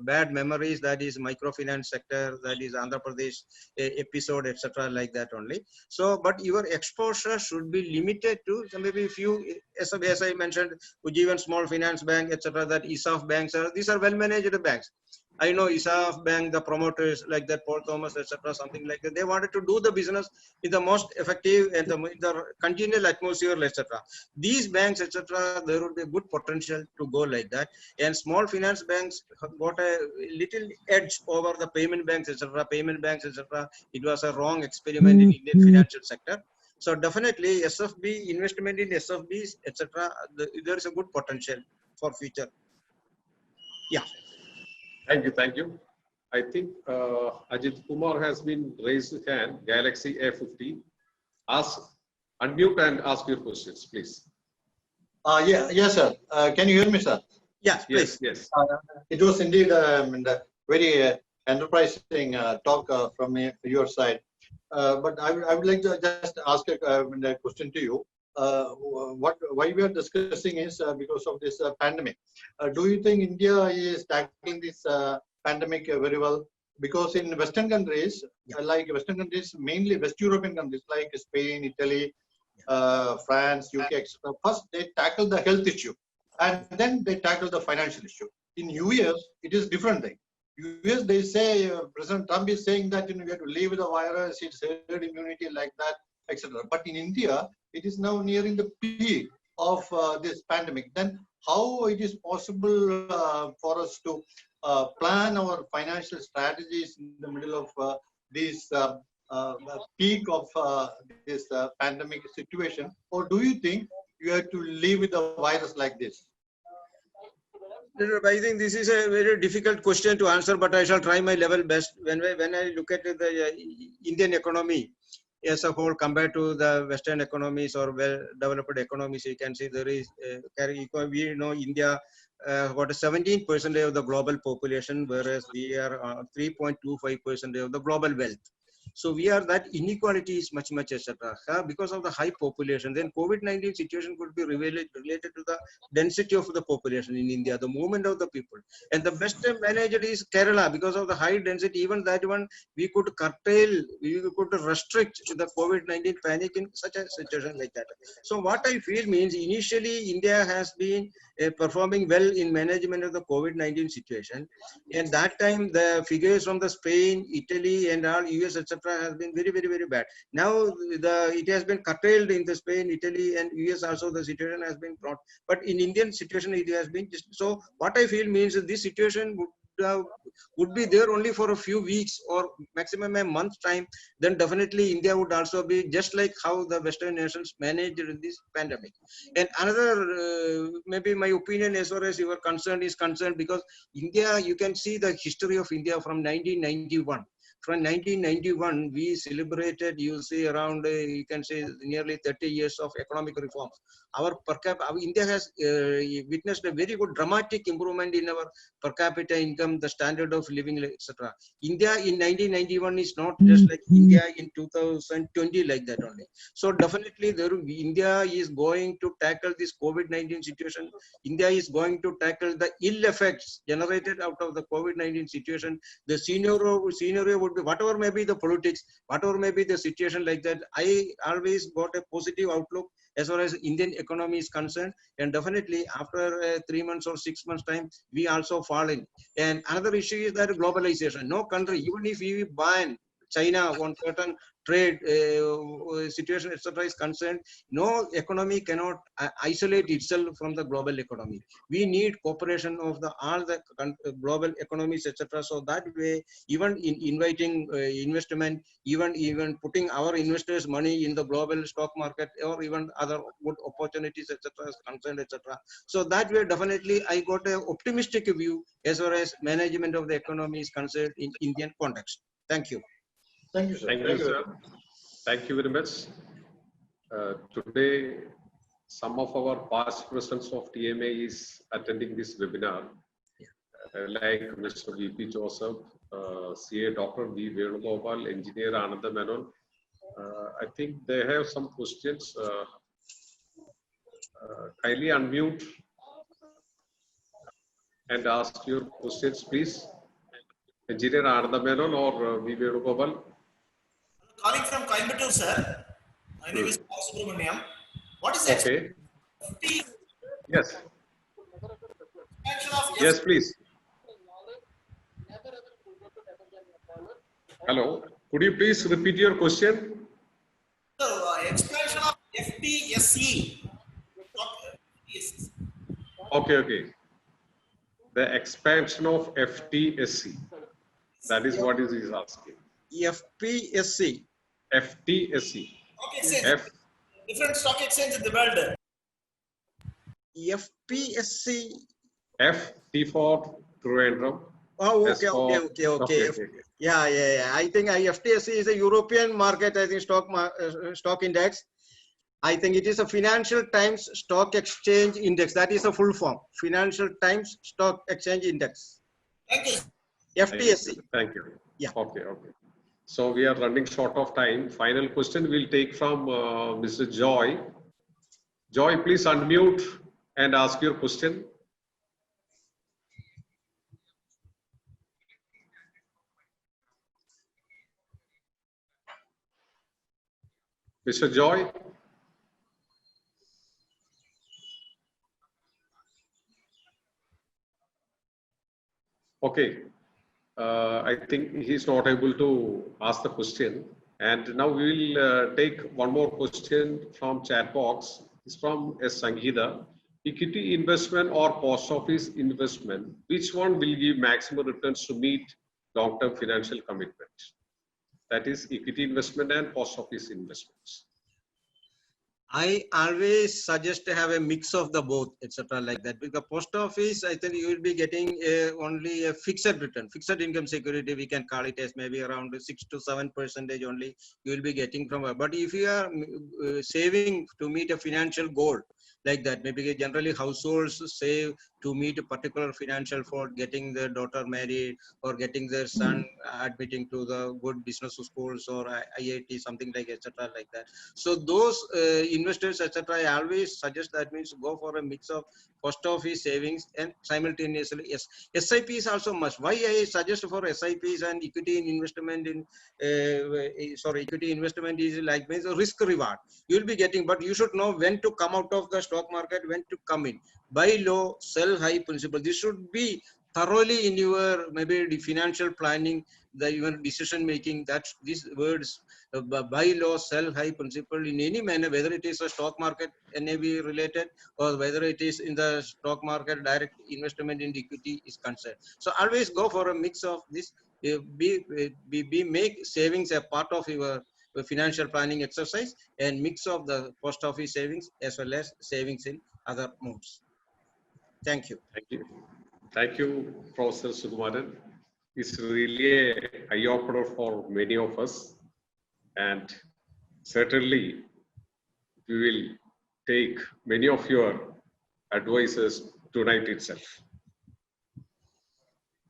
Speaker 3: bad memories, that is microfinance sector, that is Andhra Pradesh episode, etc. like that only. So, but your exposure should be limited to maybe few, as I mentioned, Ujjivan Small Finance Bank, etc. That ISAF banks are, these are well managed banks. I know ISAF Bank, the promoters like that, Paul Thomas, etc., something like that. They wanted to do the business in the most effective and the continual atmosphere, etc. These banks, etc., there would be a good potential to go like that. And small finance banks got a little edge over the payment banks, etc. Payment banks, etc. It was a wrong experiment in Indian financial sector. So definitely SFB, investment in SFBs, etc. There is a good potential for future. Yeah.
Speaker 1: Thank you. Thank you. I think Ajit Kumar has been raised his hand. Galaxy A50. Ask, unmute and ask your questions, please.
Speaker 5: Yes, sir. Can you hear me, sir?
Speaker 3: Yes, please.
Speaker 1: Yes.
Speaker 5: It was indeed a very enterprising talk from your side. But I would like to just ask a question to you. Why we are discussing is because of this pandemic. Do you think India is tackling this pandemic very well? Because in Western countries, mainly West European countries like Spain, Italy, France, UK, etc. First, they tackle the health issue, and then they tackle the financial issue. In US, it is different thing. US, they say President Trump is saying that we have to live with the virus, it's herd immunity like that, etc. But in India, it is now nearing the peak of this pandemic. Then how it is possible for us to plan our financial strategies in the middle of this peak of this pandemic situation, or do you think you have to live with the virus like this?
Speaker 3: I think this is a very difficult question to answer, but I shall try my level best. When I look at the Indian economy as a whole compared to the Western economies or well-developed economies, you can see there is, we know India got 17% of the global population, whereas we are 3.25% of the global wealth. So we are, that inequality is much, etc. Because of the high population, then COVID-19 situation could be related to the density of the population in India, the movement of the people. And the best managed is Kerala. Because of the high density, even that one, we could curtail, we could restrict the COVID-19 panic in such a situation like that. So what I feel means, initially India has been performing well in management of the COVID-19 situation. And that time, the figures from the Spain, Italy, and all US, etc., has been very, very bad. Now it has been curtailed in the Spain, Italy, and US also. The situation has been brought, but in Indian situation it has been just so. What I feel means this situation would be there only for a few weeks or maximum a month's time. Then definitely India would also be just like how the Western nations managed this pandemic. And another maybe my opinion as far as your concern is concerned, because India, you can see the history of India from 1991. From 1991, we celebrated, you see, around, you can say, nearly 30 years of economic reforms. Our per capita, India has witnessed a very good dramatic improvement in our per capita income, the standard of living, etc. India in 1991 is not just like India in 2020 like that only. So definitely India is going to tackle this COVID-19 situation. India is going to tackle the ill effects generated out of the COVID-19 situation. The scenario would be whatever may be the politics, whatever may be the situation like that. I always got a positive outlook as far as Indian economy is concerned, and definitely after 3 months or 6 months time, we also fall in. And another issue is that globalization. No country, even if we ban China on certain trade situation, etc., is concerned, no economy cannot isolate itself from the global economy. We need cooperation of all the global economies, etc. So that way, even in inviting investment, even putting our investors' money in the global stock market, or even other good opportunities, etc., is concerned, etc. So that way, definitely, I got an optimistic view as far as management of the economy is concerned in Indian context. Thank you.
Speaker 5: Thank you, sir.
Speaker 1: Thank you, sir. Thank you very much. Today, some of our past presidents of TMA is attending this webinar, like Mr. VP Joseph, CA Dr. V. Venugopal, Engineer Ananda Menon. I think they have some questions. Kindly unmute and ask your questions, please. Engineer Ananda Menon or V. Venugopal.
Speaker 6: Calling from Coimbatore, sir. My name is Paul Subramaniam. What is the
Speaker 1: Okay. Yes.
Speaker 6: expansion of
Speaker 1: Yes, please. Hello. Could you please repeat your question?
Speaker 6: expansion of FTSE?
Speaker 1: Okay. The expansion of FTSE. That is what he is asking.
Speaker 3: FPSC.
Speaker 1: FTSE.
Speaker 6: Stock exchange.
Speaker 1: F,
Speaker 6: Different stock exchange in the world.
Speaker 3: FPSC.
Speaker 1: F, T for Trivandrum.
Speaker 3: Oh,
Speaker 1: S
Speaker 3: okay,
Speaker 1: for,
Speaker 3: okay. Yeah. I think FTSE is a European market, I think stock index. I think it is a Financial Times Stock Exchange Index. That is a full form. Financial Times Stock Exchange Index.
Speaker 6: Thank you.
Speaker 3: FTSE.
Speaker 1: Thank you.
Speaker 3: Yeah.
Speaker 1: Okay. So we are running short of time. Final question we'll take from Mr. Joy. Joy, please unmute and ask your question. Mr. Joy? Okay. I think he's not able to ask the question. And now we will take one more question from chat box. It's from S. Sangeeta. Equity investment or post office investment, which one will give maximum returns to meet long-term financial commitments? That is equity investment and post office investments.
Speaker 3: I always suggest to have a mix of the both, etc. like that. Because post office, I think you will be getting only a fixed return, fixed income security. We can call it as maybe around 6 to 7% only you will be getting from. But if you are saving to meet a financial goal like that, maybe generally households save to meet a particular financial for getting their daughter married or getting their son admitting to the good business schools or IIT, something like etc. like that. So those investors, etc., I always suggest that means go for a mix of post office savings and simultaneously SIP is also must. Why I suggest for SIPs and equity investment in equity investment is like means a risk reward you will be getting, but you should know when to come out of the stock market, when to come in. Buy low, sell high principle. This should be thoroughly in your maybe the financial planning, your decision making. That's these words. Buy low, sell high principle in any manner, whether it is a stock market NAV related or whether it is in the stock market direct investment in equity is concerned. So always go for a mix of this. Make savings a part of your financial planning exercise and mix of the post office savings as well as savings in other modes. Thank you.
Speaker 1: Thank you. Thank you, Professor Sukumaran. It's really an eye-opener for many of us. And certainly, we will take many of your advices tonight itself.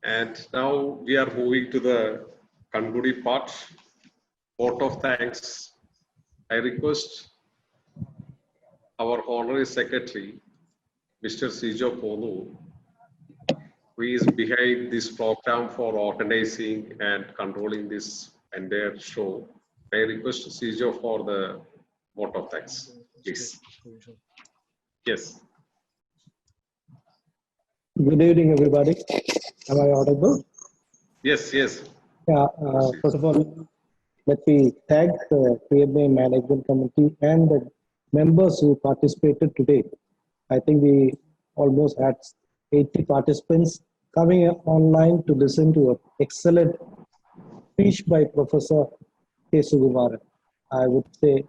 Speaker 1: And now we are moving to the concluding part. Vote of thanks. I request our Honorary Secretary, Mr. Sijo Ponu, who is behind this program for organizing and controlling this entire show. I request Sijo for the vote of thanks, please. Yes.
Speaker 7: Good evening, everybody. Am I audible?
Speaker 1: Yes.
Speaker 7: Yeah. First of all, let me thank the PMA Management Committee and the members who participated today. I think we almost had 80 participants coming online to listen to an excellent speech by Professor K. Sukumaran. I would say,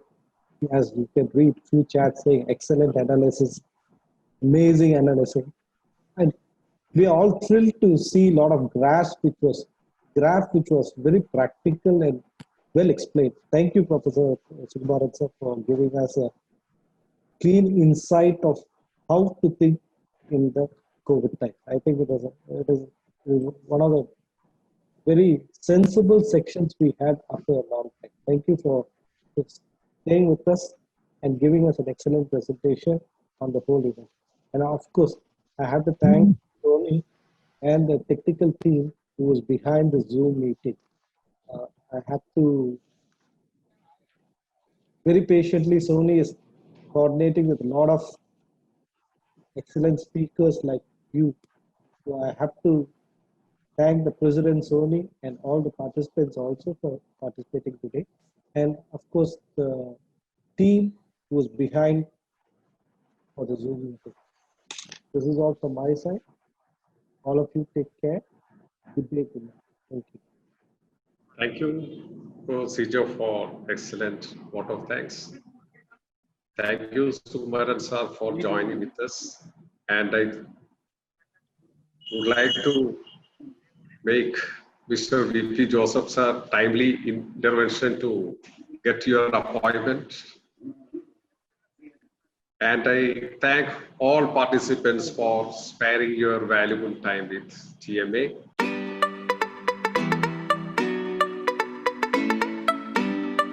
Speaker 7: as you can read few chats saying excellent analysis, amazing analysis. And we are all thrilled to see a lot of graph which was very practical and well explained. Thank you, Professor Sukumaran sir, for giving us a clean insight of how to think in the COVID time. I think it is one of the very sensible sections we had after a long time. Thank you for staying with us and giving us an excellent presentation on the whole event. And of course, I have to thank Tony and the technical team who was behind the Zoom meeting. I have to very patiently, Sony is coordinating with a lot of excellent speakers like you. So I have to thank the President Sony and all the participants also for participating today. And of course, the team who was behind for the Zoom meeting. This is all from my side. All of you take care. Good day. Good night. Thank you.
Speaker 1: Thank you, Sijo for excellent vote of thanks. Thank you, Sukumaran sir, for joining with us. And I would like to make Mr. VP Joseph sir timely intervention to get your appointment. And I thank all participants for sparing your valuable time with TMA.